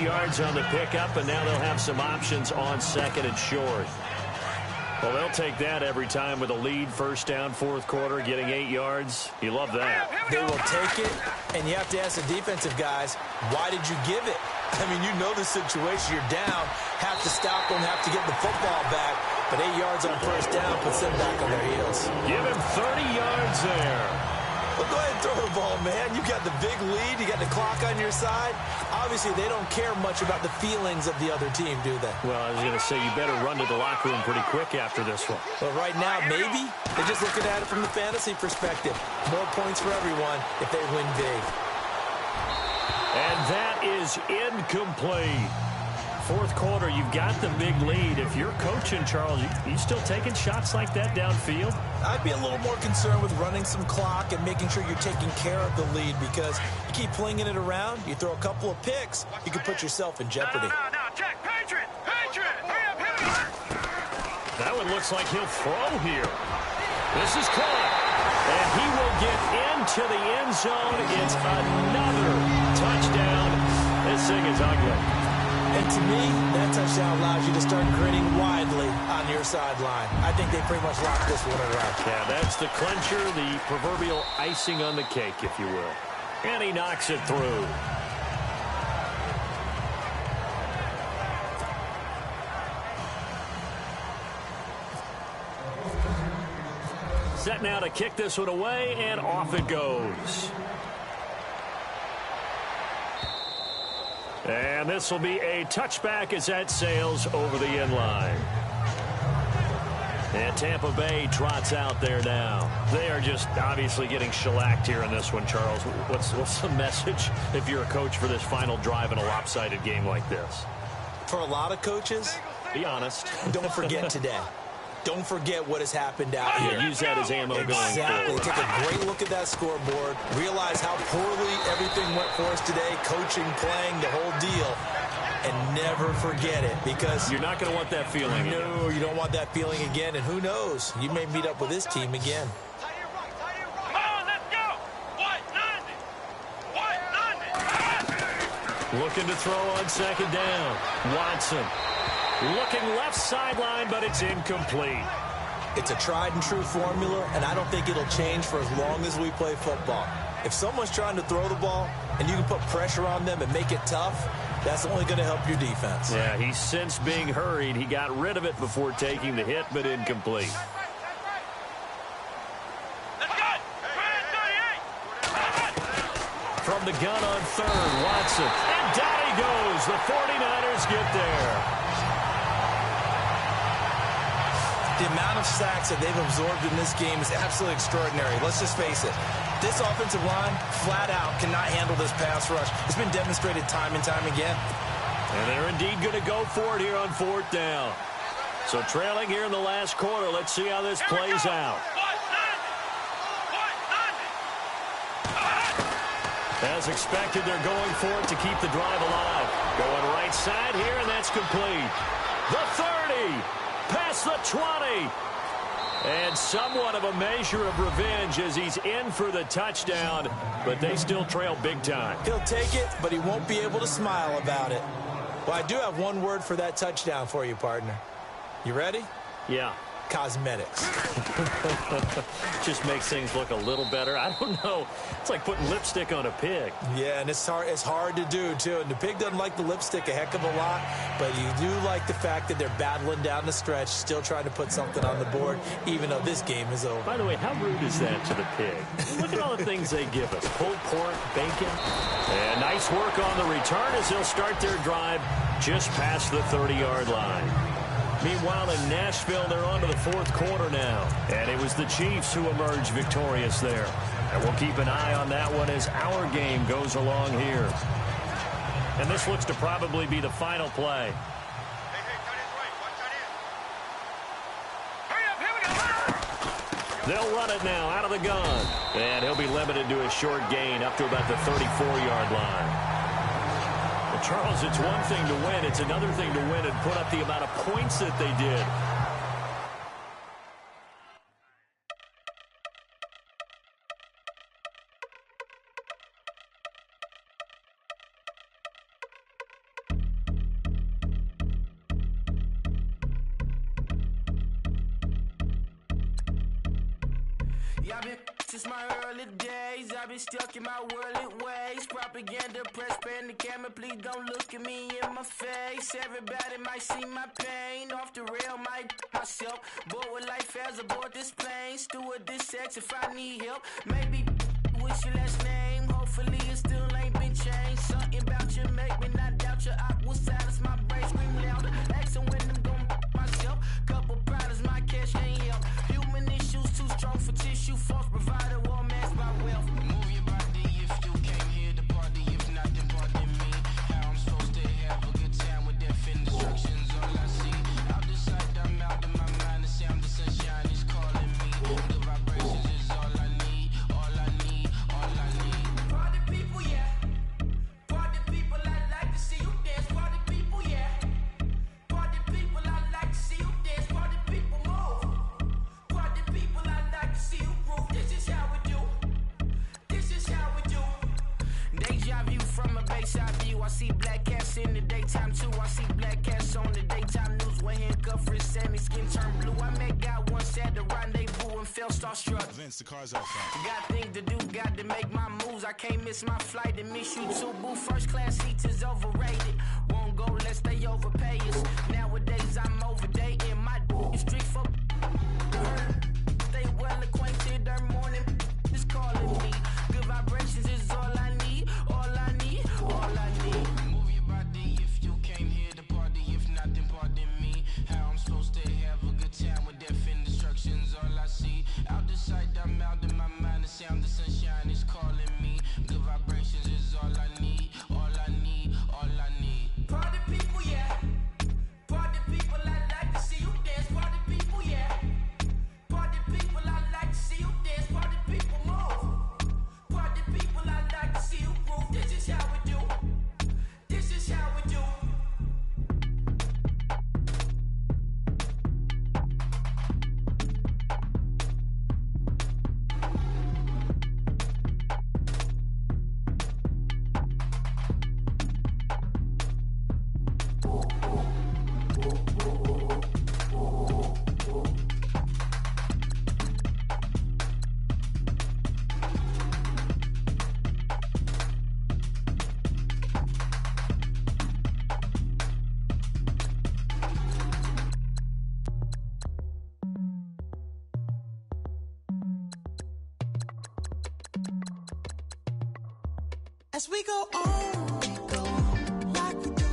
8 yards on the pickup, and now they'll have some options on 2nd and short. Well, they'll take that every time with a lead, 1st down, 4th quarter, getting 8 yards. You love that. They will take it, and you have to ask the defensive guys, why did you give it? I mean, you know the situation. You're down, have to stop them, have to get the football back. But 8 yards on 1st down puts them back on their heels. Give him 30 yards there. Well, go ahead and throw the ball, man. You got the big lead. You got the clock on your side. Obviously, they don't care much about the feelings of the other team, do they? Well, I was going to say, you better run to the locker room pretty quick after this one. But right now, maybe they're just looking at it from the fantasy perspective. More points for everyone if they win big. And that is incomplete. 4th quarter, you've got the big lead. If you're coaching, Charles, you still taking shots like that downfield? I'd be a little more concerned with running some clock and making sure you're taking care of the lead, because you keep flinging it around, you throw a couple of picks, you can put yourself in jeopardy. No, check. Patriot. Hurry up, here we go. That one looks like he'll throw here. This is caught. And he will get into the end zone. It's another touchdown. This thing is ugly. And to me, that touchdown allows you to start grinning widely on your sideline. I think they pretty much locked this one up. Yeah, that's the clincher, the proverbial icing on the cake, if you will. And he knocks it through. Set now to kick this one away, and off it goes. And this will be a touchback as that sails over the end line. And Tampa Bay trots out there now. They are just obviously getting shellacked here in this one, Charles. What's the message if you're a coach for this final drive in a lopsided game like this? For a lot of coaches, be honest. Don't forget today. Don't forget what has happened out here. Use that as ammo going forward. Take a great look at that scoreboard. Realize how poorly everything went for us today. Coaching, playing, the whole deal. And never forget it, because you're not going to want that feeling. No, you don't want that feeling again. And who knows? You may meet up with this team again. Come on, let's go. White 90. Looking to throw on 2nd down. Watson. Looking left sideline, but it's incomplete. It's a tried-and-true formula, and I don't think it'll change for as long as we play football. If someone's trying to throw the ball, and you can put pressure on them and make it tough, that's only going to help your defense. Yeah, he's since being hurried. He got rid of it before taking the hit, but incomplete. Let's go. 38. From the gun on 3rd, Watson. And down he goes. The 49ers get there. The amount of sacks that they've absorbed in this game is absolutely extraordinary. Let's just face it. This offensive line, flat out, cannot handle this pass rush. It's been demonstrated time and time again. And they're indeed going to go for it here on 4th down. So trailing here in the last quarter. Let's see how this plays out. As expected, they're going for it to keep the drive alive. Going right side here, and that's complete. The 30, past the 20. And somewhat of a measure of revenge as he's in for the touchdown, but they still trail big time. He'll take it, but he won't be able to smile about it. Well, I do have one word for that touchdown for you, partner. You ready? Yeah. Cosmetics. Just makes things look a little better. I don't know. It's like putting lipstick on a pig. Yeah, and it's hard to do, too. And the pig doesn't like the lipstick a heck of a lot, but you do like the fact that they're battling down the stretch, still trying to put something on the board, even though this game is over. By the way, how rude is that to the pig? Look at all the things they give us. Pulled pork, bacon. And nice work on the return as they'll start their drive just past the 30-yard line. Meanwhile, in Nashville, they're on to the fourth quarter now. And it was the Chiefs who emerged victorious there. And we'll keep an eye on that one as our game goes along here. And this looks to probably be the final play. They'll run it now out of the gun. And he'll be limited to a short gain up to about the 34-yard line. Well, Charles, it's one thing to win. It's another thing to win and put up the amount of points that they did. I've been since my early days. I've been stuck in my worldly ways. Propaganda, press, pan the camera. Please don't look at me in my face. Everybody might see my pain. Off the rail, might myself. Bored with life as aboard this plane. Steward this sex if I need help. Maybe what's your last name? Hopefully it still ain't been changed. Something about you make me not doubt you. I will silence my brain, scream louder. Asking when I'm gon' myself. Couple problems, my cash ain't help. Human issues too strong for tissue. False provider, war mask by wealth. Move your body if you came here to party. If not, then pardon me. How I'm supposed to have a good time with death and destruction's all I see. Out the sight, I'm out of my mind. The sound of sunshine is calling me. The vibrations is all I need. All I need, all I need. Party people, yeah. Party people, I like to see you dance. Party people, yeah. Party people, I like to see you dance. Party people, move. Party people, I like to see you groove. This is how we do. This is how we do. Deja vu from a bayside view. I see black cats in the daytime too. I see black cats on the daytime news. When handcuffed, wrist and his skin turned blue. I met guy once at the rendezvous and felt starstruck. Vince, the car's outside. Got things to do, got to make my moves. I can't miss my flight and miss you too. Boo, first class seats is overrated. Won't go, let's stay overpay us. Nowadays I'm overdating. My is strict for stay well acquainted. Their morning is calling me. Good vibrations is all I need. All I need, all I need. Move your body if you came here to party. If not, then pardon me. How I'm supposed to have a good time with death and destruction's all I see. Out the sight, I'm out of my mind. The sound of sunshine is calling me. Good vibrations is all I need. All I need, all I need. Party people, yeah. Party people, I like to see you dance. Party people, yeah. Party people, I like to see you dance. Party people, move. Party people, I like to see you groove. This is how we do. This is how we do. As we go on, like we do,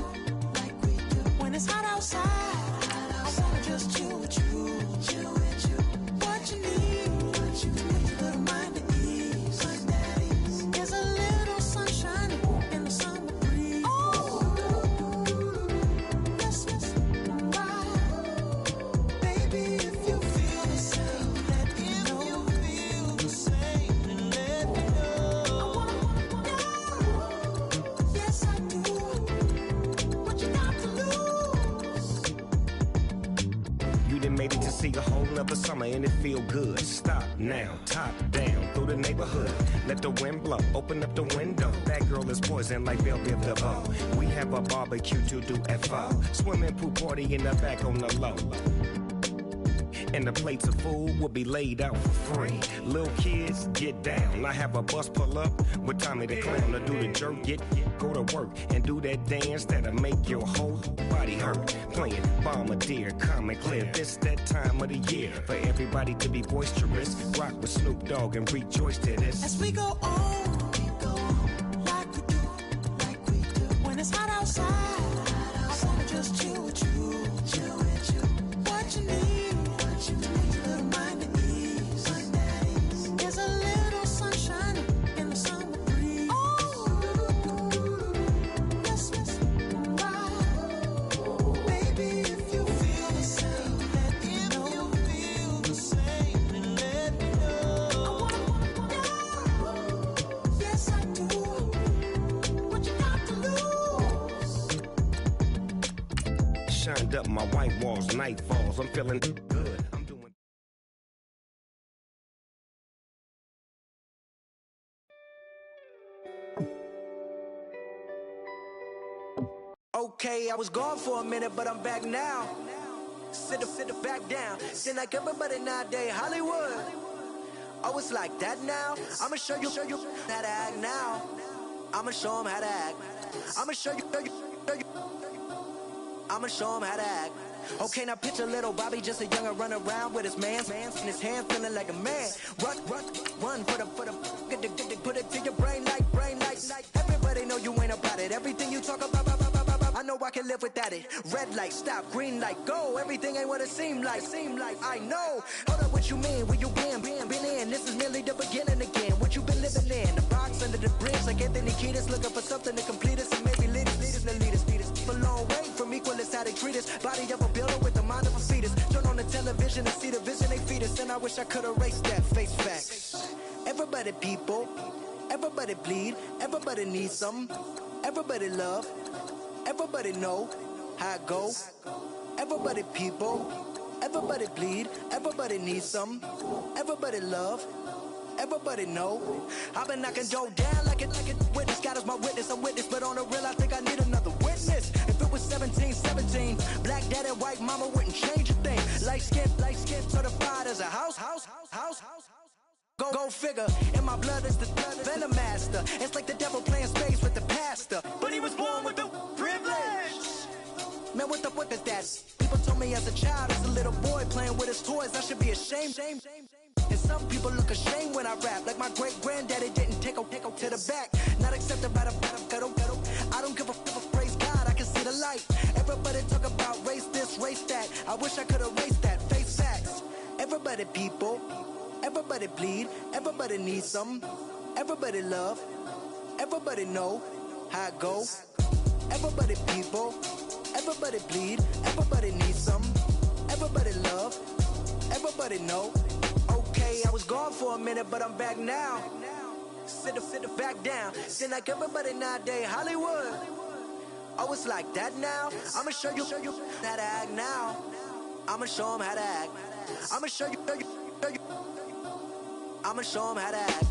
when it's hot outside, I wanna just chill with you, what you need, put your little mind at ease, there's a little sunshine in the summer breeze, yes, right, baby, if you feel the same, let me know, feel the same, and let me know, yes I do. done made it to see a whole nother summer and it feel good. Stop now, top down through the neighborhood. Let the wind blow, open up the window. That girl is poison like Belle Biv DeVoe. We have a barbecue to do FO. Swimming pool party in the back on the low. And the plates of food will be laid out for free. Little kids, get down. I have a bus pull up with Tommy the Clown to do the jerk, go to work and do that dance that'll make your whole body hurt. Playing Bombardier, calm and clear. This that time of the year for everybody to be boisterous. Rock with Snoop Dogg and rejoice to this. As we go on, like we do. When it's hot outside, I wanna just chill with you. What you need. Shined up my white walls, night falls. I'm feeling good. I'm doing. Okay, I was gone for a minute, but I'm back now. Sit back down. Seem like everybody nowadays, Hollywood. Oh, it's like that now. I'ma show you how to act now. I'ma show 'em how to act. I'ma show you. I'ma show him how to act. Okay, now picture little Bobby, just a youngin' run around with his man in his hand, feeling like a man. Run, put it to your brain like. Everybody know you ain't about it. Everything you talk about, I know I can live without it. Red light, stop, green light, go. Everything ain't what it seemed like. I know. Hold up, what you mean? Where you been in? This is merely the beginning again. What you been living in? The box under the bridge, like Anthony Kiedis, looking for something to complete us and maybe lead us. A long way from equal is how they treat us. Body of a builder with the mind of a fetus. Turn on the television and see the vision they feed us. And I wish I could erase that. Face facts. Everybody people, everybody bleed, everybody needs some, everybody love, everybody know how it go. Everybody people, everybody bleed, everybody needs some, everybody love, everybody know. I've been knocking Joe down like it witness. God is my witness, I'm witness, but on the real I think I need another witness. If it was 17, black dad and white mama wouldn't change a thing. Light skin certified as a house. Go figure, in my blood is the venom master. It's like the devil playing space with the pastor. But he was born with the privilege. Man, what is that? People told me as a child, as a little boy playing with his toys, I should be ashamed. And some people look ashamed when I rap, like my great granddaddy didn't take to the back. Not accepted by the ghetto. I don't give a praise God, I can see the light. Everybody talk about race this, race that. I wish I could erase that. Face facts. Everybody people, everybody bleed, everybody needs some, everybody love, everybody know how it go. Everybody people, everybody bleed, everybody needs some, everybody love, everybody know. Okay, I was gone for a minute, but I'm back now. Sit back down. Seem like everybody nowadays, Hollywood. Oh, it's like that now. I'ma show you how to act now. I'ma show 'em how to act. I'ma show you. I'ma show 'em how to act.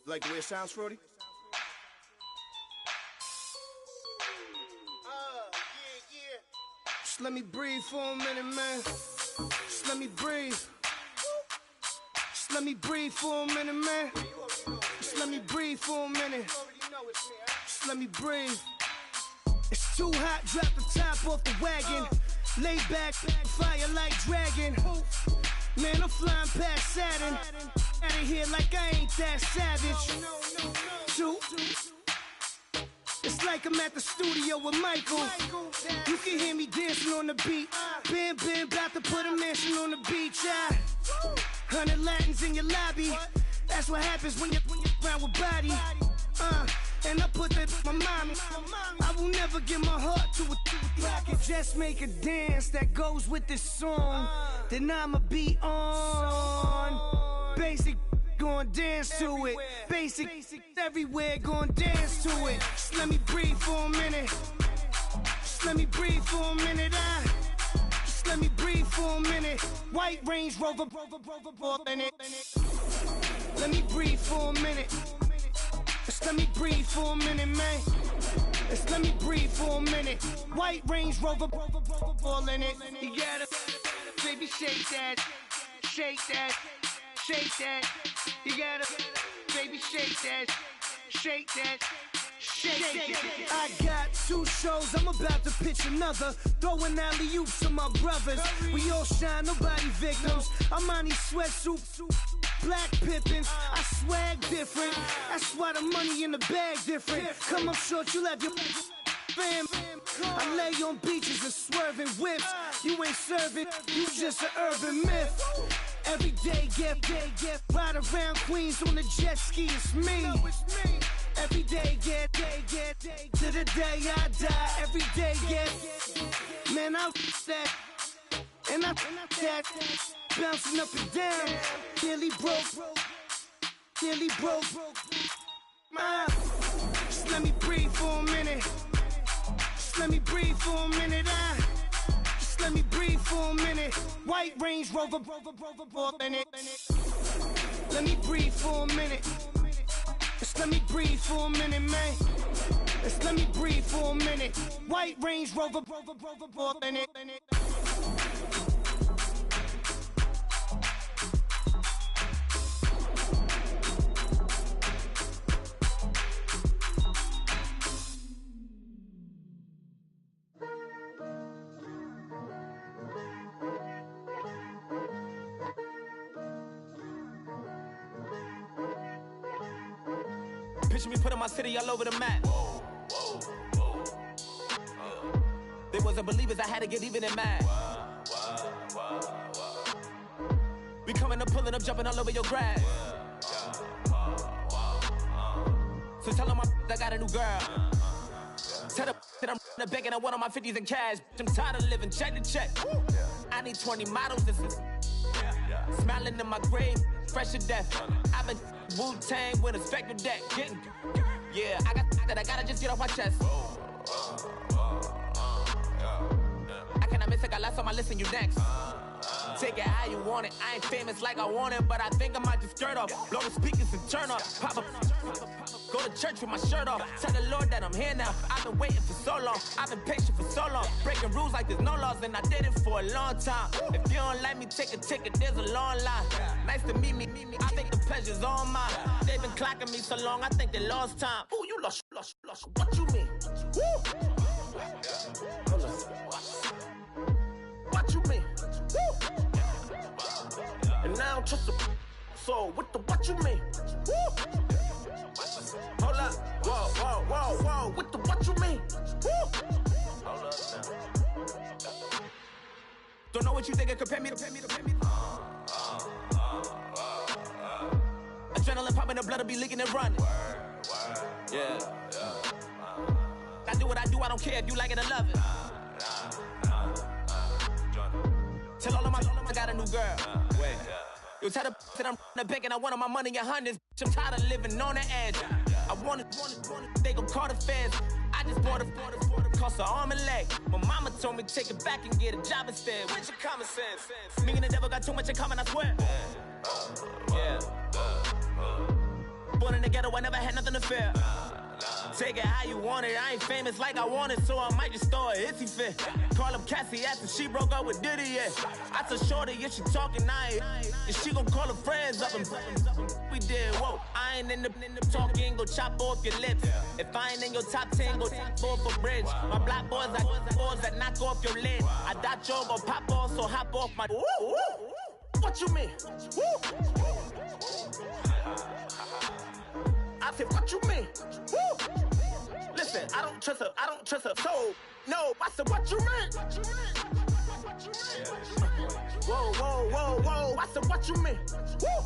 Like the way it sounds, Frody? Yeah. Just let me breathe for a minute, man. Just let me breathe. Just let me breathe for a minute, man. Just let me breathe for a minute. Just let me breathe. It's too hot, drop the top off the wagon. Lay back, fire like dragon. Man, I'm flying past Saturn. Out of here like I ain't that savage. Two. It's like I'm at the studio with Michael. You can hear me dancing on the beat. Bam, about to put a mansion on the beach. 100 Latins in your lobby. That's what happens when you're around with body. And I put that in my mommy. I will never give my heart to a rocket. just make a dance that goes with this song. Then I'ma be on. Basic, gon' dance to it. Basic, everywhere, gon' dance to it. Just let me breathe for a minute. Just let me breathe for a minute. Just let me breathe for a minute. White Range Rover, in it. Let me breathe for a minute. Just let me breathe for a minute, man. Just let me breathe for a minute. White Range Rover, all in it. You gotta, baby, shake that, shake that, shake that. You gotta, baby, shake that, shake that. Shake. I got 2 shows, I'm about to pitch another. Throwing alley-oops to my brothers. We all shine, nobody victims. I'm on these sweatsuits, black Pippins. I swag different. That's why the money in the bag different. Come up short, you left your fam. I lay on beaches and swerving whips. You ain't serving, you just an urban myth. Every day, get ride around Queens on the jet ski, it's me. Every day, get to the day I die. Every day, get man, I that and I that bouncing up and down. Nearly broke. Just let me breathe for a minute. Just let me breathe for a minute. Just let me breathe for a minute. White Range Rover, in it. Let me breathe for a minute. Just let me breathe for a minute, man. Just let me breathe for a minute. White Range Rover, in it. Picture me putting my city all over the map. They wasn't believers, I had to get even and mad. We coming up, pulling up, jumping all over your grass. So tell them I got a new girl. Tell them that I'm the bank and I want on my 50s in cash. I'm tired of living check to check. I need 20 models, this is smiling in my grave, fresh to death. I've been Wu-Tang with a spectral deck. Getting, yeah, I got that, I gotta just get off my chest. I cannot miss, I got lots on my list and you next. Take it how you want it, I ain't famous like I want it, but I think I might just skirt off. Blow the speakers and turn up, pop up, go to church with my shirt off. Tell the Lord that I'm here now, I've been waiting for so long. I've been patient for so long, breaking rules like there's no laws, and I did it for a long time. If you don't like me, take a ticket, there's a long line. Nice to meet me, I think the pleasure's all mine. They've been clocking me so long, I think they lost time. Ooh, you lost, what you mean? Woo! What you mean? Woo! And now I don't trust the so what you mean? Woo! Hold up, whoa, what you mean? Woo! Hold up now. Don't know what you think it compare me to. Adrenaline popping, the blood'll be leaking and running. Yeah. I do what I do, I don't care if you like it or love it. Tell all of my I got a new girl. Wait. You tell the that I'm the bank and I want all my money in hundreds. I'm tired of living on the edge. I want it, they gon' call the feds. I just bought a cost an arm and leg. My mama told me take it back and get a job instead. Where's your common sense? Me and the devil got too much in common, I swear. Yeah. Born in the ghetto, I never had nothing to fear. Take it how you want it, I ain't famous like I want it, so I might just throw a hissy fit. Call up Cassie after she broke up with Diddy, yeah. I told Shorty if she talking, I ain't. And she gon' call her friends up and we did, whoa. I ain't in the talking, go chop off your lips. If I ain't in your top 10, go top off a bridge. My black boys that knock off your lid. I doubt you're gon' pop off, so hop off my. What you mean? I said, what you mean? Woo! Listen, I don't trust her, so, no, I said, what you mean? Whoa, I said, what you mean? Woo!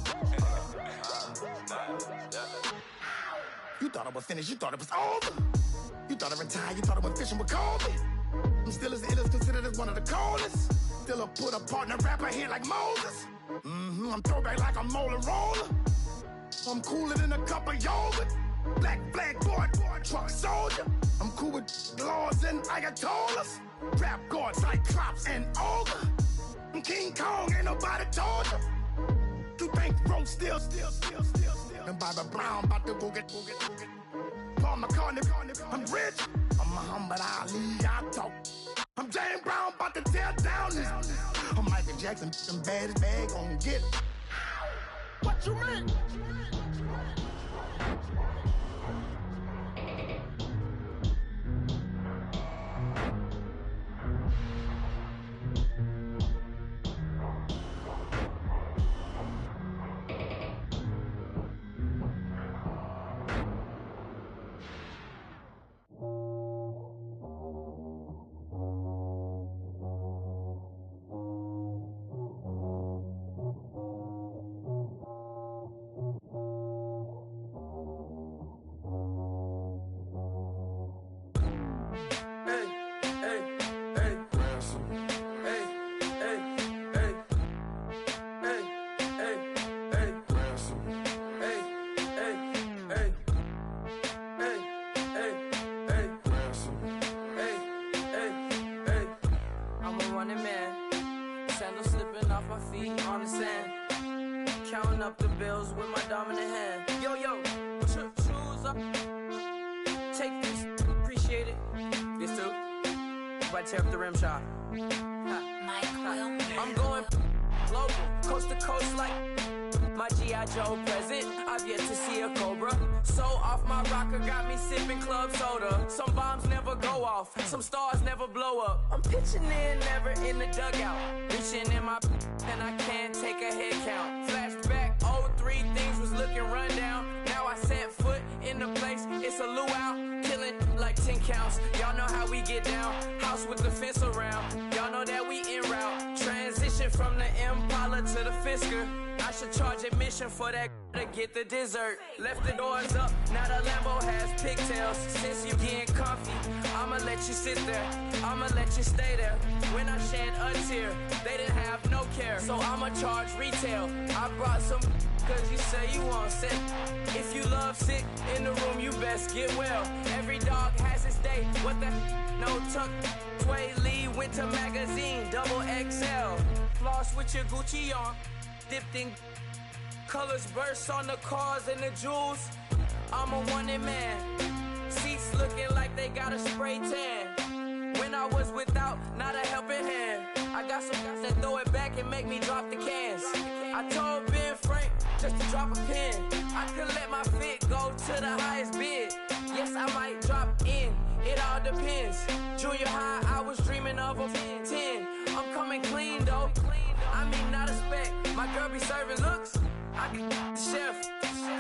You thought I was finished, you thought it was over. You thought I retired, you thought I went fishing with Kobe. I'm still as ill as one of the coldest. Still a put a partner rapper here like Moses. I'm throwback like a molar roller. I'm cooler than a cup of yogurt. Black flag boy, truck soldier. I'm cool with laws and Ayatollahs. Rap gods like Klops and Olga. I'm King Kong, ain't nobody told you. You think Rome still. And Bobby Brown about to go get. Paul McCartney, I'm rich. I'm Muhammad Ali, I talk. I'm James Brown, about to tear down this. I'm Michael Jackson, them bad as bad, gon' get. What you mean? Tear up the rim shot. I'm going global, coast to coast like my G.I. Joe present. I've yet to see a Cobra. So off my rocker got me sipping club soda. Some bombs never go off, some stars never blow up. I'm pitching in, never in the dugout. Reaching in my and I can't take a head count. Flashback, 03, things was looking run down. Now I set foot in the place, it's a luau. Killing like 10 counts, y'all know how we get down. House with the fence around, y'all know that we en route. Transition from the Impala to the Fisker. I should charge admission for that to get the dessert. Left the doors up, now the Lambo has pigtails. Since you getting comfy, I'ma let you sit there, I'ma let you stay there. When I shed a tear, they didn't have no care. So I'ma charge retail, I brought some cause you say you want sick. If you love sick in the room, you best get well. Every dog has its day, what the no tuck. Tway Lee Winter Magazine, double XL. Floss with your Gucci on, dipped in colors burst on the cars and the jewels. I'm a wanted man, seats looking like they got a spray tan. When I was without, not a helping hand. I got some guys that throw it back and make me drop the cans. I told Ben Frank just to drop a pin. I could let my fit go to the highest bid. Yes, I might drop in, it all depends. Junior high, I was dreaming of a 10. I'm coming clean though, I mean not a spec. My girl be serving looks, I can the chef.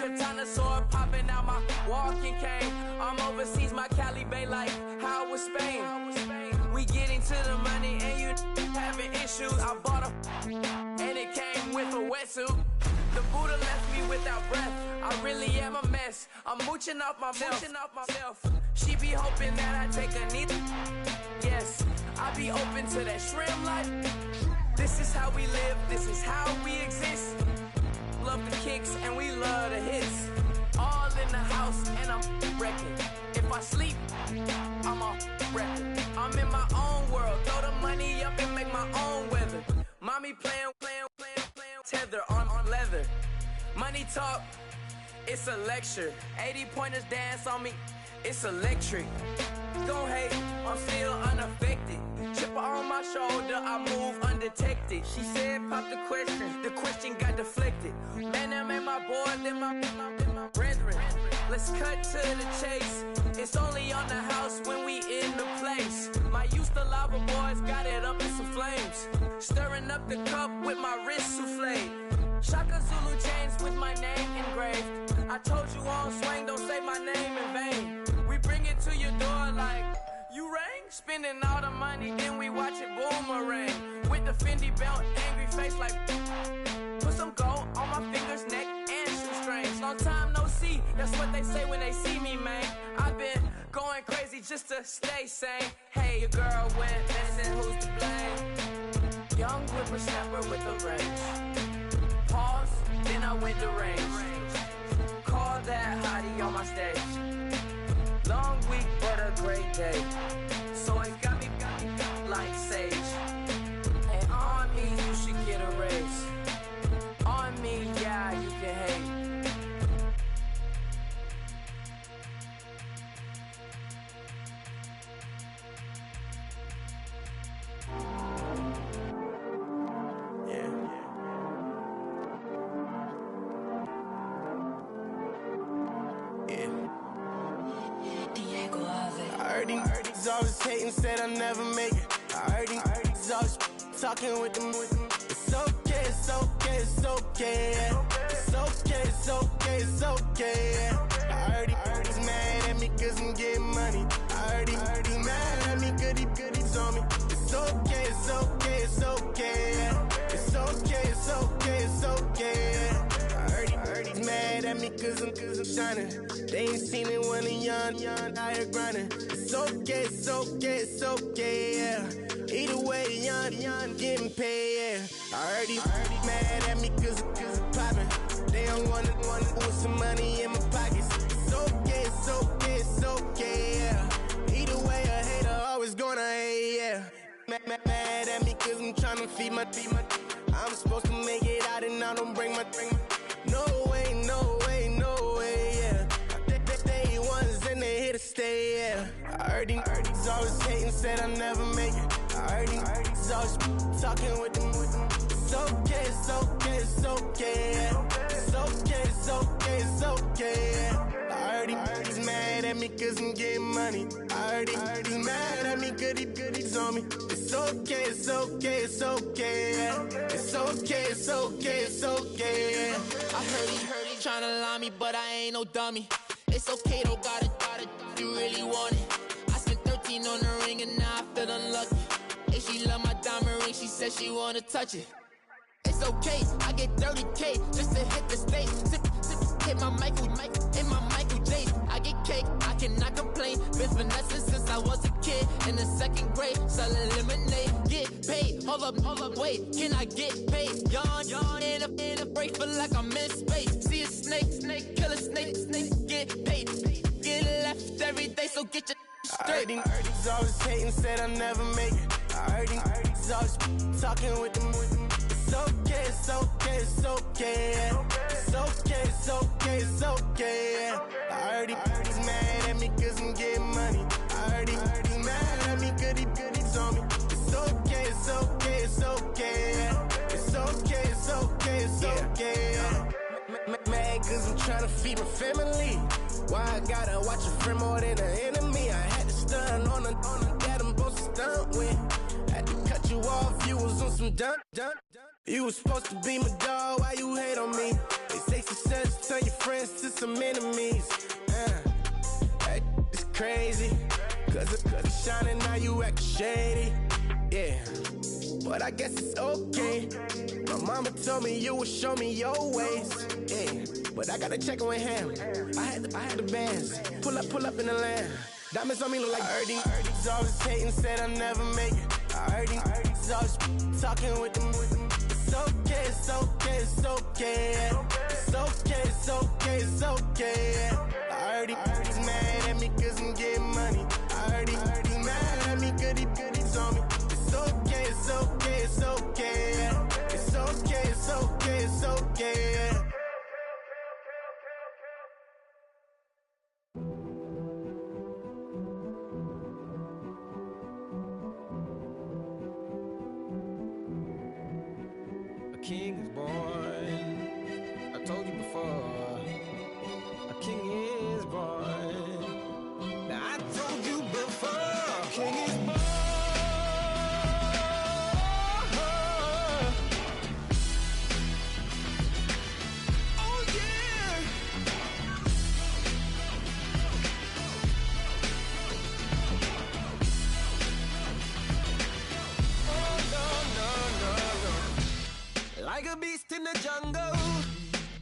Katana sword popping out my walking cane. I'm overseas, my Cali Bay like how was Spain. We getting to the money and you having issues. I bought a and it came with a wetsuit. The Buddha left me without breath. I really am a mess. I'm mooching off myself. She be hoping that I take a knee. Yes, I be open to that shrimp life. This is how we live, this is how we exist. Love the kicks and we love the hits. All in the house and I'm wrecking. If I sleep, I'm a wrecking. I'm in my own world, throw the money up and make my own weather. Mommy playing, tether on leather. Money talk, it's a lecture. 80 pointers dance on me, it's electric. Don't hate, I'm still unaffected. Chipper on my shoulder, I move undetected. She said pop the question got deflected. Man, that made my boy, then my brethren. Let's cut to the chase. It's only on the house when we in the place. My used to lava boys got it up in some flames. Stirring up the cup with my wrist souffle. Shaka Zulu chains with my name engraved. I told you on swing, don't say my name in vain. We bring it to your door like, you rang? Spending all the money, then we watch it boomerang. With the Fendi belt, angry face like, put some gold on my fingers, neck, and shoestrings. Long time no see, that's what they say when they see me, man. I've been going crazy just to stay sane. Hey, your girl went missing, who's to blame? Young whippersnapper with a rage. Pause, then I went to range. Call that hottie on my stage. Long week, but a great day. So it got me like sage. And on me, you should get a raise. On me, yeah, you can hate. I heard he's always hating, said I'll never make it. I heard he's always talking with them. It's okay, it's okay, it's okay, yeah. It's okay, it's okay, it's okay, yeah. I heard he's mad at me cause I'm getting money. I heard he's mad at me cause he's on me. It's okay, it's okay, it's okay, yeah. It's okay, it's okay, it's okay, yeah. I heard he's mad at me cause I'm shining. They ain't seen it when I'm young, out here grinding. It's okay, it's okay, it's okay, yeah. Either way, young, getting paid, yeah. I heard he's mad at me cause I'm popping. They don't wanna put some money in my pockets. It's okay, it's okay, it's okay, yeah. Either way, a hater always gonna hate, yeah. Mad at me cause I'm tryna feed my I'm supposed to make it out and I don't bring my no way, no way, no way, yeah. They ones and they here to stay, yeah. I heard he's always hating, said I'll never make it. I heard he's always talking with them. It's okay, it's okay, it's okay, yeah. It's okay, it's okay, it's okay, yeah. I heard he's mad at me cause I'm getting money. I heard he's mad at me cause he's on me. It's okay, it's okay, it's okay, yeah. It's okay, it's okay, it's okay, yeah. I heard he tryna lie me, but I ain't no dummy. It's okay though, got it, you really want it. I spent 13 on the ring and now I feel unlucky. And she love my diamond ring, she said she wanna touch it. It's okay, I get 30K just to hit the stage. Hit my Michael J. I get cake, I cannot complain. Been finessing since I was a kid. In the second grade, selling lemonade. Get paid, hold up, wait, can I get paid? Yawn, in a break, feel like I'm in space. See a snake, kill a snake, get paid. Get left every day, so get your straight. I heard he's always hating, said I'll never make it. I heard he's always talking with them. It's okay, it's okay, it's okay, yeah. It's okay, it's okay, it's okay, yeah. I heard he's mad at me cause I'm getting money. I heard he's mad at me cause he's on me. It's okay, it's okay, it's okay, yeah. It's okay, it's okay, it's okay, yeah. Mad cause I'm tryna feed my family. Why I gotta watch a friend more than an enemy? I had to stun on the dad I'm supposed to stunt with. Had to cut you off, you was on some dun. You was supposed to be my dog, why you hate on me? They say success, turn your friends to some enemies. That is crazy, cause it's shining, now you act shady. Yeah, but I guess it's okay. My mama told me you would show me your ways. Yeah, but I gotta check with him. I had the bands. Pull up in the land. Diamonds on me look like I heard he's always hating, said I'll never make it. I heard he's always talking with them. It's okay, it's okay, it's okay, yeah. It's okay, it's okay, it's okay, yeah. I heard he's mad at me cause I'm getting money. I heard he's mad at me cause he's on me. It's okay, it's okay, it's okay, yeah. It's okay, it's okay, it's okay, yeah. King is born. I told you before. A king is born. Now I told you before. A king is born. Oh yeah. Like a beast in the jungle,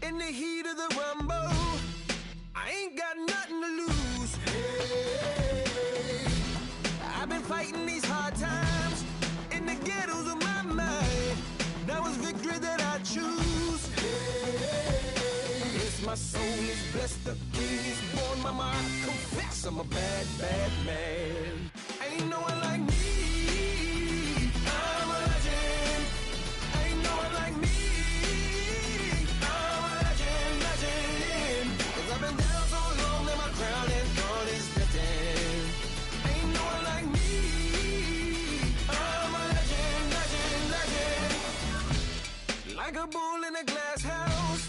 in the heat of the rumble, I ain't got nothing to lose. Hey. fighting these hard times in the ghettos of my mind. Now it's victory that I choose. Yes, my soul is blessed, the king is born. Mama, I confess I'm a bad, bad man. Ain't no one like me. I'm a legend. Ain't no one like me. I'm a legend, legend. 'Cause I've been down so long that my crown and God is destined. Ain't no one like me. I'm a legend, legend, legend. Like a bull in a glass house.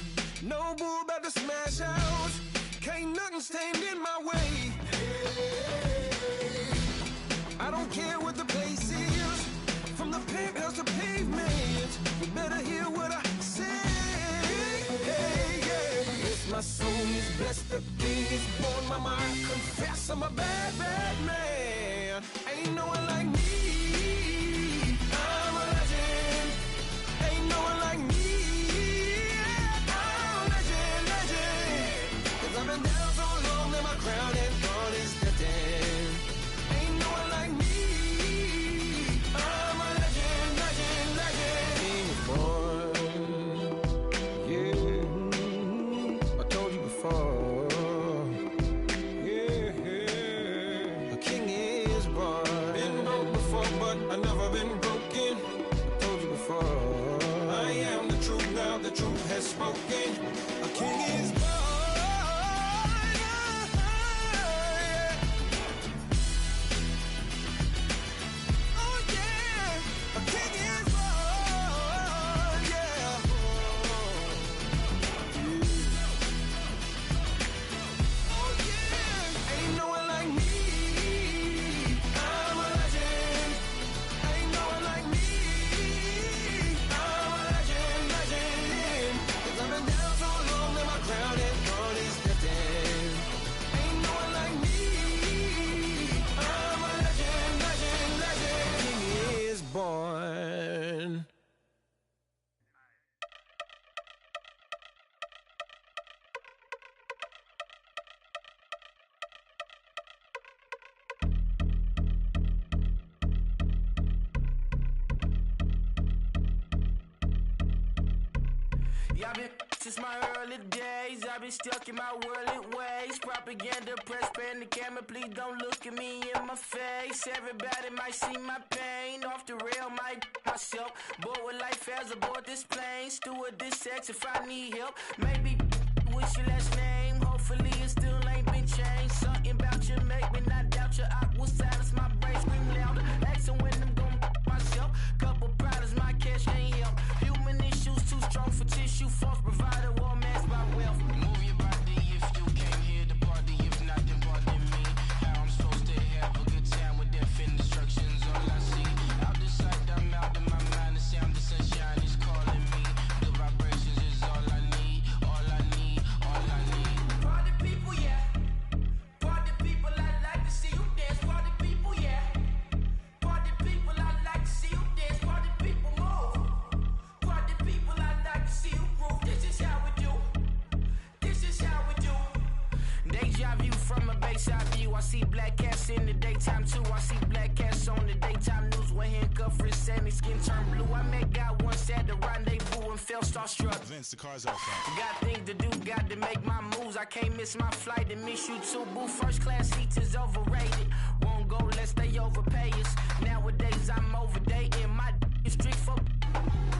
No bull about to smash out. Can't nothing stand in my way. I don't care what the place is, from the penthouse to pavement. You better hear what I say. Hey, yeah. Yes, my soul is blessed, the king is born. Mama, I confess I'm a bad, bad man. Ain't no one like me. I'm a legend. Ain't no one like me. I'm a legend, legend. 'Cause I've been down so long that my crown and God is destined. Ain't no one like me. I'm a legend, legend, legend. King is born. Yeah, I told you before. Yeah, a king is born. Been broke before, but I never been broken. I told you before. I am the truth now, the truth has spoken. A king is born. Born. Yeah, I've been since my early days. I've been stuck in my worldly ways. Propaganda, press, pan the camera. Please don't look at me in my face. Everybody might see my pain. Off the rail, might myself. Bored with life as aboard this plane. Steward this sex if I need help. Maybe what's your last name? Hopefully it still ain't been changed. Something about you make me not doubt your aqua silence. My brain scream louder. Asking when I'm gon' myself. Couple problems, my cash ain't help. Human issues too strong for tissue. False provider, war mask by wealth. Move your body if you came here to party. If not, then pardon me. How I'm supposed to have a good time with death and destruction's all I see. Out the sight, I'm out of my mind. The sound, the sunshine is calling me. The vibrations is all I need. All I need, all I need. Party people, yeah. Party people, I like to see you dance. Party people, yeah. Party people, I like to see you dance. Party people, move. Party people, I like to see you groove. This is how we do. This is how we do. Deja view from a bayside view. I see black cats in the daytime too. I see black cats on the daytime news with handcuff wrists and their skin turned blue. I met God once at the rendezvous and felt starstruck. Vince, the car's out front. Got things to do, got to make my moves. I can't miss my flight and miss you too, boo. First class seats is overrated. Won't go lest they overpay us. Nowadays I'm overdating my street for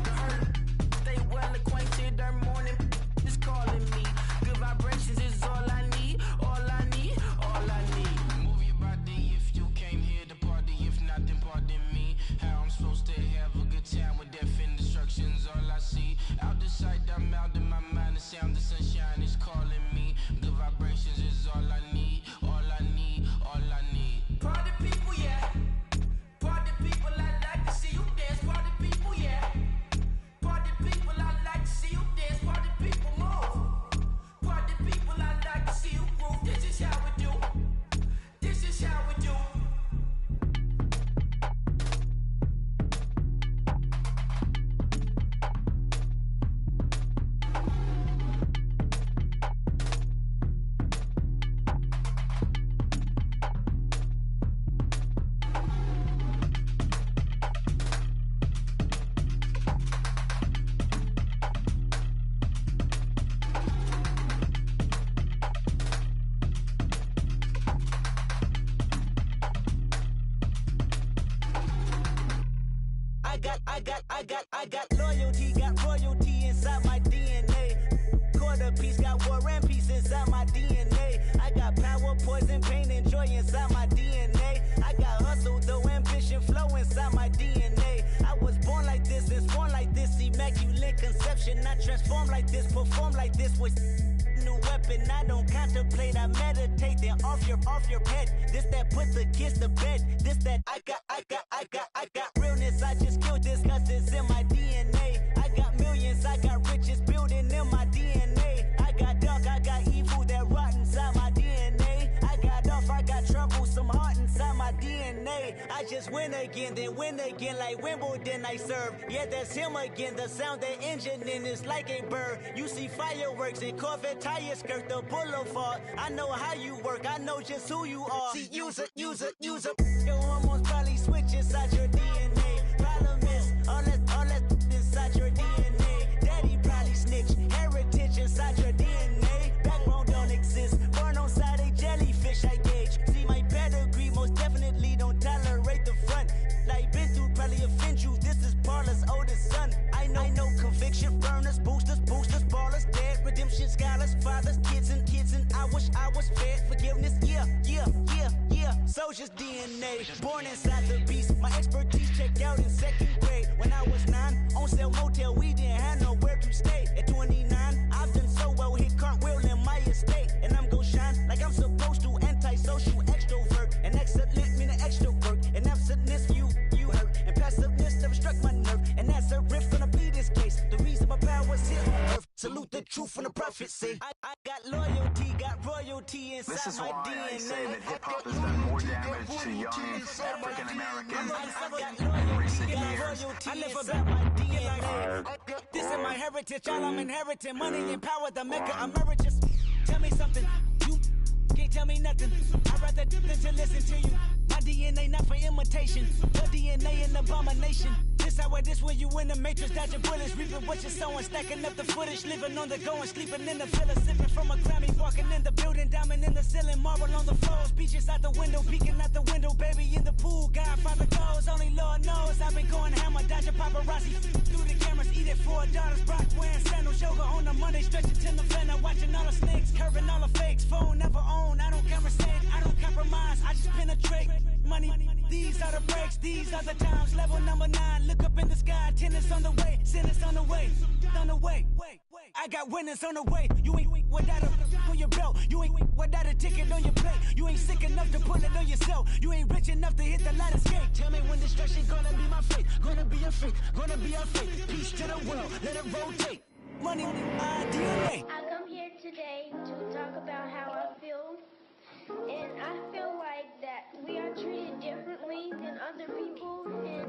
the hurt. Stay well acquainted. Their morning is calling me. Good vibrations is all I need. All I need. All I need. Move your body if you came here to party. If not, then pardon me. How I'm supposed to have a good time with death and destruction's all I see. Out the sight, I'm out of my mind. The sound, the sunshine is calling me. Good vibrations is all I need. All I need. All I need. Party people, yeah. Party people. I got loyalty, got royalty inside my DNA. Quarter piece, got war and peace inside my DNA. I got power, poison, pain, and joy inside my DNA. I got hustle, though, ambition, flow inside my DNA. I was born like this and born like this, immaculate conception. I transform like this, perform like this with new weapon. I don't contemplate, I meditate. Then off your head. This that put the kids to bed. This that I got realness. I just killed this cause it's in my DNA. I got millions, I got riches building in my DNA. I got dark, I got evil that rot inside my DNA. I got off, I got trouble, some heart inside my DNA. I just win again, then win again like Wimbledon I serve. Yeah, that's him again. The sound that engine in is like a bird. You see fireworks and Corvette tires skirt the boulevard. I know how you work, I know just who you are. See, use it. Your hormones probably switch inside your DNA. Problem is, all that inside your DNA. Daddy probably snitch, heritage inside your DNA. Backbone don't exist, born on side a jellyfish I gauge. See my pedigree, most definitely don't tolerate the front. Like been through, probably offend you, this is Paula's oldest son. I know conviction, burners, boosters, ballers, dead, redemption, scholars, fathers, kids and I wish I was fed. Forgiveness, yeah. Soldier's DNA, born inside the beast. My expertise checked out in second grade. When I was 9, on sale motel, we didn't have nowhere to stay. At 29, I've done so well, hit cartwheel in my estate. And I'm gon' shine like I'm supposed to, antisocial extrovert. And excellent meaning extra work. And absentness, you hurt. And passiveness never struck my nerve. And that's a riff gonna be this case. The reason my power's here on earth. Salute the truth from the prophecy. I got loyalty, got royalty inside This is my why DNA. I say that hip-hop has done more damage to young African Americans in recent years. I live about my DNA. This is my heritage, all I'm inheriting. Money and power, the maker emeritus. Tell me something, you can't tell me nothing. I'd rather do than to listen to you. My DNA not for imitation. Your DNA an abomination. This where you in the matrix, dodging bullets, reaping what you're sowing, stacking up the footage, living on the go and sleeping in the villa, sipping from a Grammy, walking in the building, diamond in the ceiling, marble on the floors, beaches out the window, peeking out the window, baby in the pool, Godfather goes, only Lord knows, I've been going hammer, dodging paparazzi, through the cameras, eat it for daughters, Brock wearing sandals, yoga on a Monday, stretching to November, watching all the snakes, curving all the fakes, phone never own, I don't conversate, I don't compromise, I just penetrate, money, these are the breaks, these are the times, level number 9, look up in the sky, tennis on the way, sinners on the way, I got winners on the way, you ain't without a on your belt, you ain't without a ticket on your plate, you ain't sick enough to pull it on yourself, you ain't rich enough to hit the ladder skate, tell me when destruction gonna be my fate, gonna be your fate, gonna be our fate, peace to the world, let it rotate, money, DNA. I come here today to talk about how I feel, and I feel like that we are treated differently than other people, and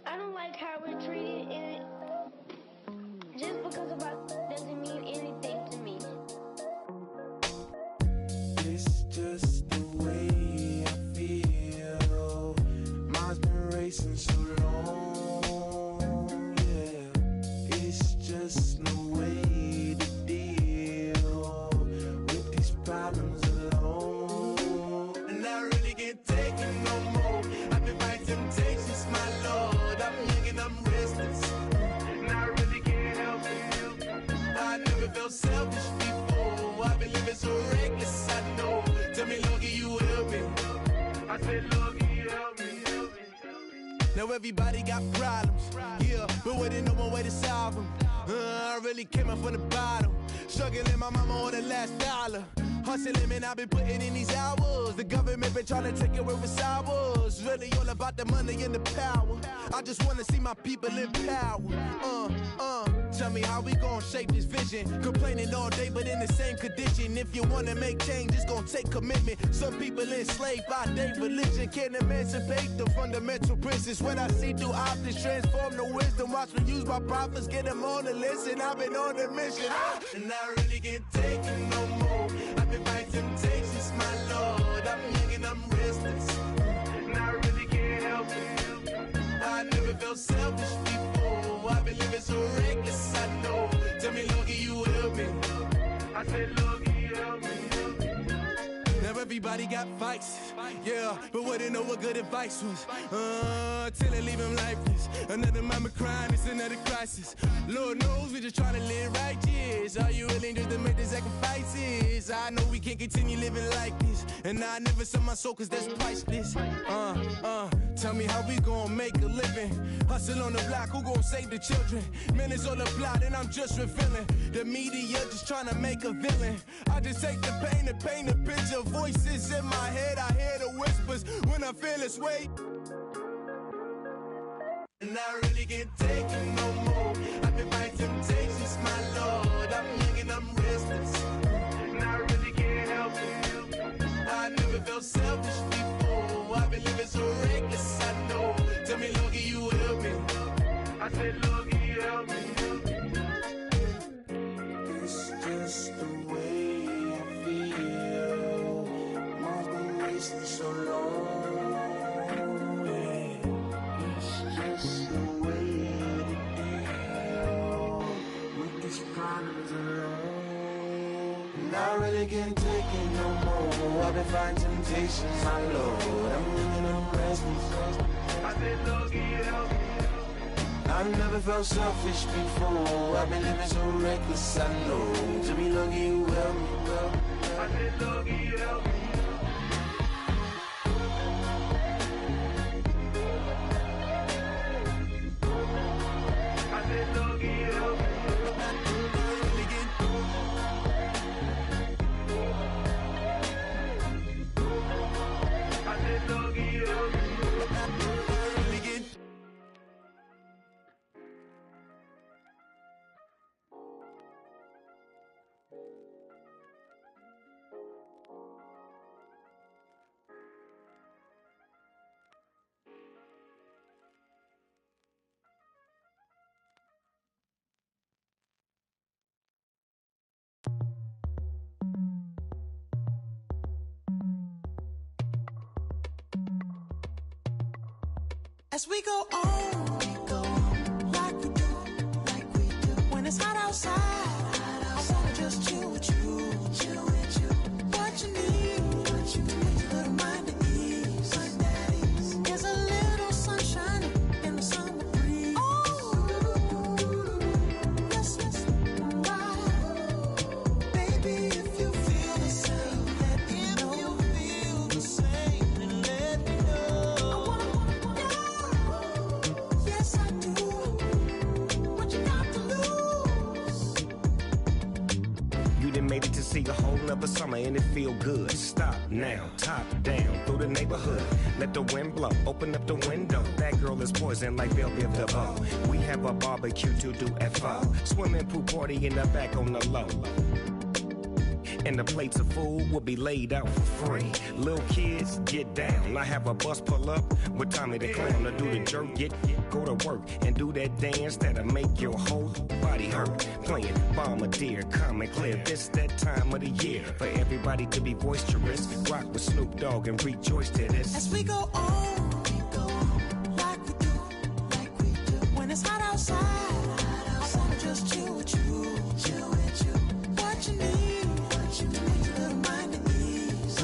I don't like how we're treated, and just because of us doesn't mean anything to me. It's just the way I feel. Mine's been racing so long, yeah. It's just no way to deal with these problems alone. And I really can't take it no more. I've been fighting temptations, my Lord. I'm young and I'm restless, and I really can't help it. I never felt selfish before. I've been living so reckless, I know. Tell me, Lord, can you help me? I said, Lord, can you help me? Now everybody got problems, yeah, but waiting on one way to solve them. I really came up from the bottom, struggling my mama on the last dollar. Hustling, man, I've been putting in these hours. The government been trying to take away what's ours. Really all about the money and the power. I just wanna see my people in power. Tell me how we gon' shape this vision. Complaining all day, but in the same condition. If you wanna make change, it's gon' take commitment. Some people enslaved by their religion can't emancipate the fundamental principles. What I see through optics transform the wisdom. Watch me use my prophets, get them on the list, and I've been on a mission. And I really can't take it no more. I've been fighting temptations, my Lord. I'm young and I'm restless, and I really can't help it. I never felt selfish before. I've been living so reckless, I know. Tell me, Lord, can you help me? I said, Lord, can you help me? Never everybody got fights. Yeah, but wouldn't know what good advice was. Till they leave him lifeless. Another mama crying, it's another crisis. Lord knows we just trying to live righteous. Are you willing just to make the sacrifices? I know we can't continue living like this. And I never sell my soul cause that's priceless. Tell me how we gon' make a living. Hustle on the block, who gon' save the children? Minutes on the plot and I'm just revealing. The media just trying to make a villain. I just take the pain and paint a picture. Voices in my head, I hear the whispers when I feel this way. And I really can't take it no more. I've been fighting temptations, my Lord. I'm young and I'm restless. And I really can't help it. I never felt selfish before. I've been living so reckless, I know. Tell me, Lord, can you help me? I said, Lord, can you help me? It's just the way I feel. Mom's been wasting so long. It's just the way to deal with these problems alone. And I really can't take it no more. I've been fighting temptations, my Lord. I'm living on restless. I said, Lord, can you help me? I've never felt selfish before. I've been living so reckless, I know. To be lucky you help me, well. I said, Lord, can you help me? I said, Lord, can you help me? I said, Lord, can you help me? As we go on like we do, when it's hot outside, I wanna just chill with you. What you need, a little mind at ease. There's a little sunshine in the summer breeze. Yes, right. Baby, if you feel the same, let me know. If you feel the same, then let me know. Yes, I do. What you got to lose? You done made it to see a whole nother summer and it feel good. Stop now, top down through the neighborhood. Let the wind blow, open up the window. That girl is poison like Bellevue the bow. We have a barbecue to do FO. Swimming pool party in the back on the low. And the plates of food will be laid out for free. Little kids, get down. I have a bus pull up with Tommy the Clown to do the jerk, go to work and do that dance that'll make your whole body hurt. Playing Bombardier, calm and clear. This that time of the year for everybody to be boisterous. Rock with Snoop Dogg and rejoice to this. As we go on like we do, when it's hot outside, I wanna just chill with you. What you need, a little mind at ease.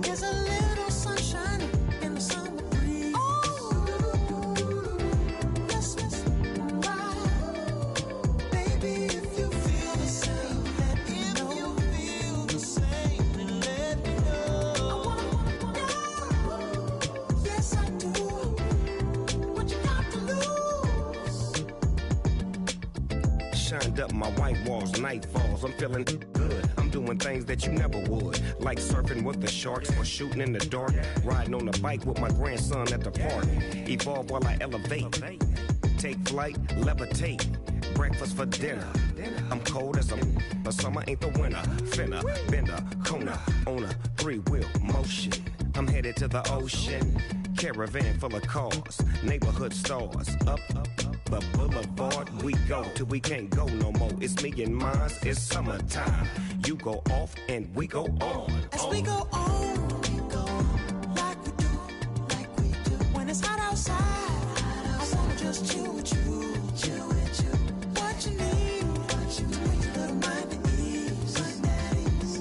There's a little sunshine in the summer breeze. Yes, right. Baby, if you feel the same, let me know. If you feel the same, then let me know. Yes, I do. What you got to lose? Shined up my white walls, night falls. I'm feeling good. I'm doing things that you never would, like surfing with the sharks or shooting in the dark. Riding on a bike with my grandson at the park. Evolve while I elevate. Take flight, levitate. Breakfast for dinner. I'm cold as but summer ain't the winter. Finna, bender, Kona, on a 3-wheel motion. I'm headed to the ocean. Caravan full of cars, neighborhood stars. Up the boulevard we go till we can't go no more. It's me and mine, it's summertime. You go off and we go on. As we go on like we do, when it's hot outside, I wanna just chill with you. What you need, a little mind at ease.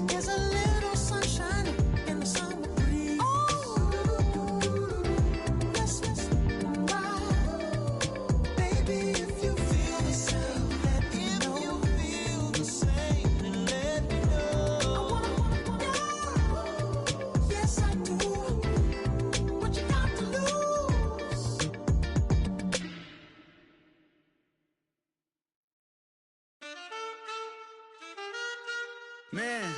There's a little sunshine Man.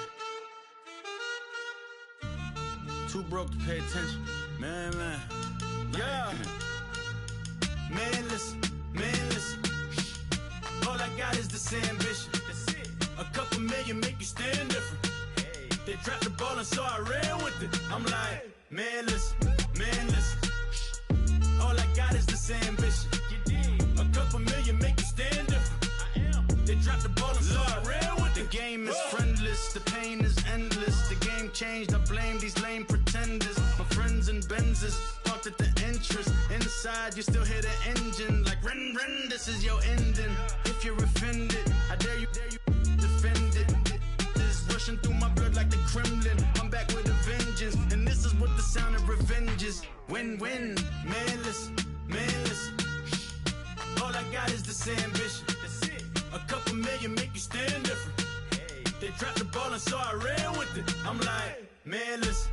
Too broke to pay attention. Man. Yeah. Man, listen. All I got is this ambition. That's it. A couple million make you stand different. Hey. They dropped the ball and so I ran with it. I'm like, man, listen. All I got is this ambition. You dig? A couple million make you stand different. I am. They dropped the ball and so I ran with it. The game is friendless, the pain is endless. The game changed, I blame these lame pretenders. My friends and Benzes parked at the entrance. Inside, you still hear the engine. Like, rin, this is your ending. If you're offended, I dare you defend it. This rushing through my blood like the Kremlin. I'm back with a vengeance, and this is what the sound of revenge is. Win-win, man, listen. All I got is this ambition. That's it. A couple million make you stand different. Hey. They dropped the ball and so I ran with it. I'm like, man, listen.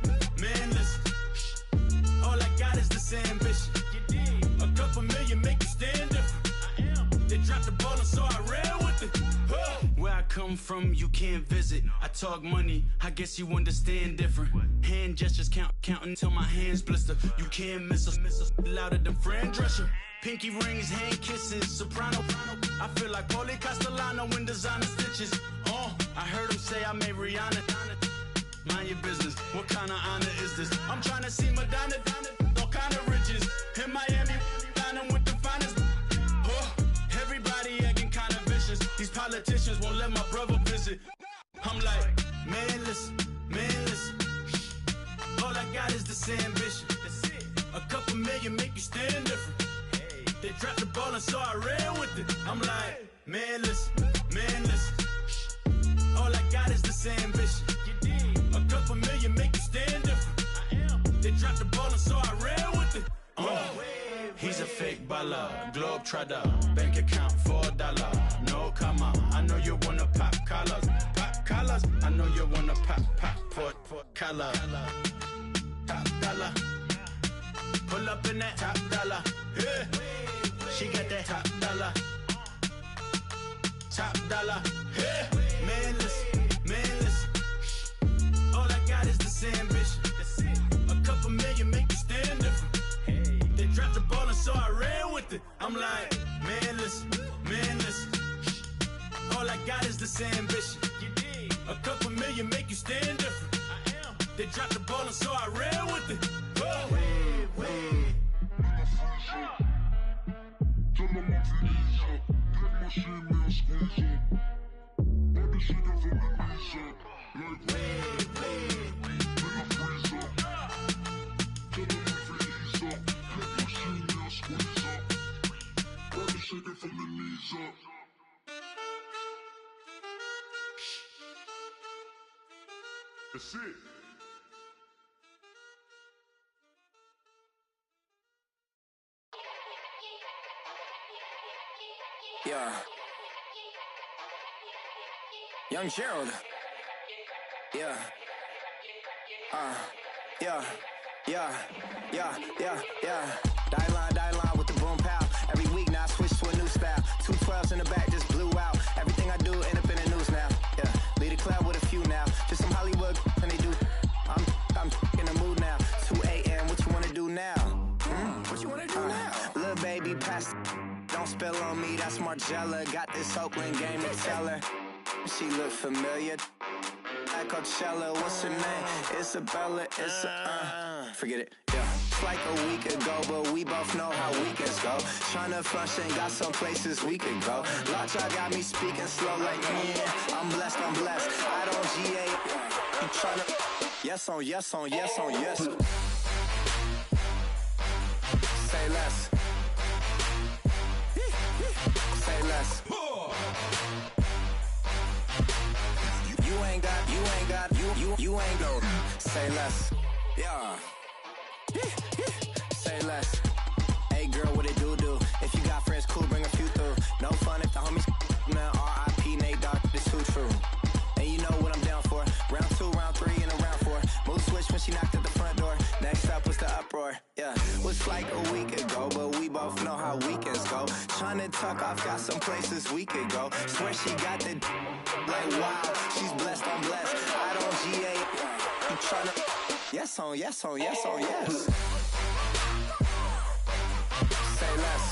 All I got is this ambition. You dig? A couple million make you stand different. I am. They dropped the ball and so I ran with it. Where I come from, you can't visit. I talk money, I guess you understand different. Hand gestures counting till my hands blister. You can't miss us louder than Fran Drescher. Pinky rings, hand kisses, soprano. I feel like Paulie Castellano in designer stitches. I heard him say I made Rihanna. Mind your business, what kind of honor is this? I'm trying to see Madonna, all kind of riches. In Miami, dining with the finest. Everybody acting kind of vicious. These politicians won't let my brother visit. I'm like, man, listen. All I got is this ambition. That's it. A couple million make you stand different. Hey. They dropped the ball and so I ran with it. I'm like, man, listen. All I got is this ambition. You dig? A couple million make you stand different. I am. They dropped the ball and so I ran with it. He's a fake baller, globe trotter, bank account $4, no comma. I know you wanna pop collars. I know you wanna pop collar. Top dollar, pull up in that top dollar. Yeah. She got that top dollar. Yeah. Man, listen. All I got is this ambition. That's it. A couple million make you stand different. Hey. They dropped the ball and so I ran with it. I'm like, man, listen. All I got is this ambition. You dig? A couple million make you stand different. I am. They dropped the ball and so I ran with it. Wait. Tell them I'm Vee6, get my shit, man, squeeze up. Body shaking from the knees up. Like, nigga freeze up. Tell them I'm Vee6, get my shit, man, squeeze up. Body shaking from the knees up. That's it. Yeah. Young Gerald. Yeah. Die line with the boom pow. Every week now I switch to a new style. 212s in the back just blew out. Everything I do end up in the news now. Yeah. Lead a club with a few now. Just some Hollywood and they do. I'm in the mood now. 2 a.m. What you wanna do now? What you wanna do now? Little baby pass. Don't spill on me, that's Margella. Got this Oakland game to tell her. She look familiar. Like Coachella, what's her name? Isabella, forget it, yeah. It's like a week ago, but we both know how weekends go. Tryna function, got some places we could go. Lockjaw got me speaking slow like, yeah, I'm blessed. I don't GA. You tryna, yes on yes. Say less. Say less. You ain't got, you ain't go. Say less. Yeah. Say less. Hey girl, what it do? If you got friends, cool, bring a few through. No fun if the homies, man, R.I.P. Nate Dogg, this too true. And you know what I'm down for. Round 2, round 3, and a round 4. Mood switch when she knocked at the front door. Next up was the uproar. Yeah. Was like a week ago, but we both know how how weekends go. Tryna tuck off, got some places we could go. Swear she got the like wow, she's blessed, I'm blessed. I don't GA. You tryna yes on, yes on, yes on, yes. Say less.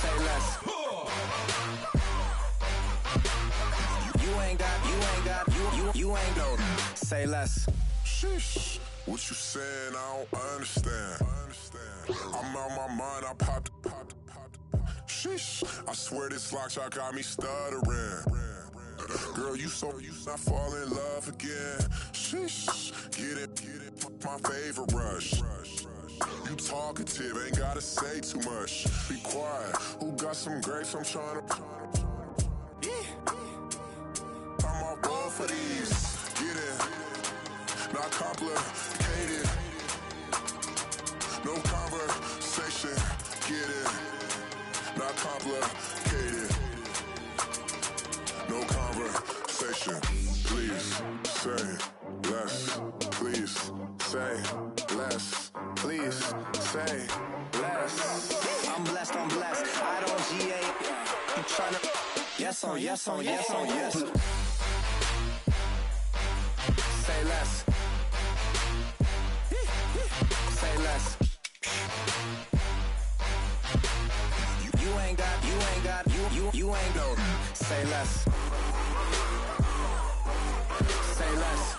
Say less. You ain't no. Say less. Sheesh. What you saying? I don't understand. I'm out my mind. I popped. Sheesh. I swear this lock shot got me stuttering. Girl, you not fall in love again. Sheesh. Get it. My favorite rush. You talkative, ain't gotta say too much. Be quiet. Who got some grapes? I'm trying to. I'm all roll for these. Get it. Not complicated. No conversation. Get it. Not complicated. No conversation. Please say less. Please say less. Please say less. I'm blessed. I don't GA. You tryna yes on, yes on, yes on, yes. Say less. Say less. You ain't got, you ain't no. Say less. Say less.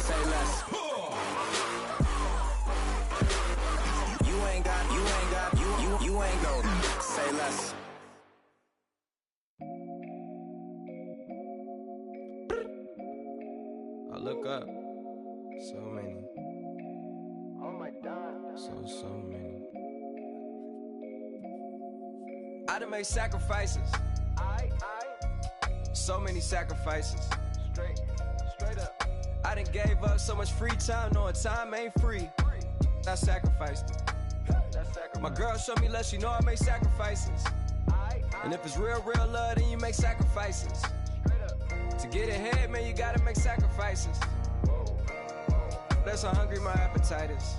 Say less. You ain't got, you ain't no. Say less. I look up. So many. Oh my God. So many. I done made sacrifices. So many sacrifices. Straight up. I done gave up so much free time, knowing time ain't free. I sacrificed it. My girl showed me love, she know I make sacrifices. And if it's real love, then you make sacrifices. To get ahead, man, you gotta make sacrifices. That's how hungry my appetite is.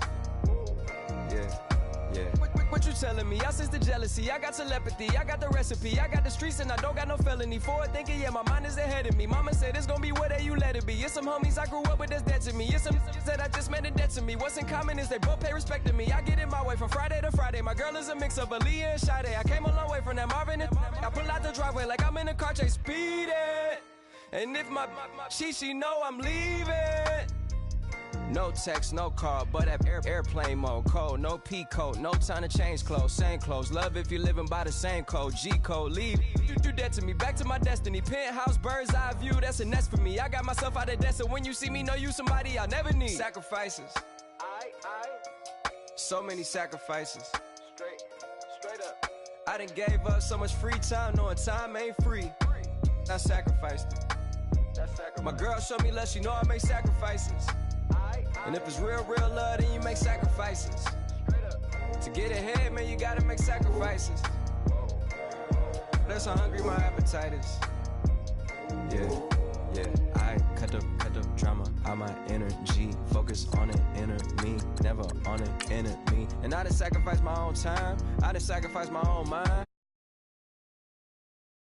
Yeah. What you telling me? I sense the jealousy, I got telepathy, I got the recipe, I got the streets and I don't got no felony. Forward thinking, yeah, my mind is ahead of me. Mama said it's gonna be whatever you let it be. It's some homies I grew up with that's dead to me. It's some that I just met in debt to me. What's in common is they both pay respect to me. I get it my way from Friday to Friday. My girl is a mix of Aaliyah and Sade. I came a long way from that Marvin and I pull out the driveway like I'm in a car chase speeding. And if my she know I'm leaving. No text, no call, but at airplane mode. Code, no P code, no time to change clothes. Same clothes, love if you're living by the same code. G code, leave. You do that to me, back to my destiny. Penthouse, bird's eye view, that's a nest for me. I got myself out of debt, so when you see me, know you somebody I'll never need. Sacrifices. So many sacrifices. Straight up. I done gave up so much free time, knowing time ain't free. I sacrificed it. My girl showed me love, she know I make sacrifices. And if it's real love, then you make sacrifices. To get ahead, man, you gotta make sacrifices. That's how hungry my appetite is. Yeah. I cut the drama out my energy. Focus on the inner me, never on the enemy. And I done sacrificed my own time. I done sacrificed my own mind.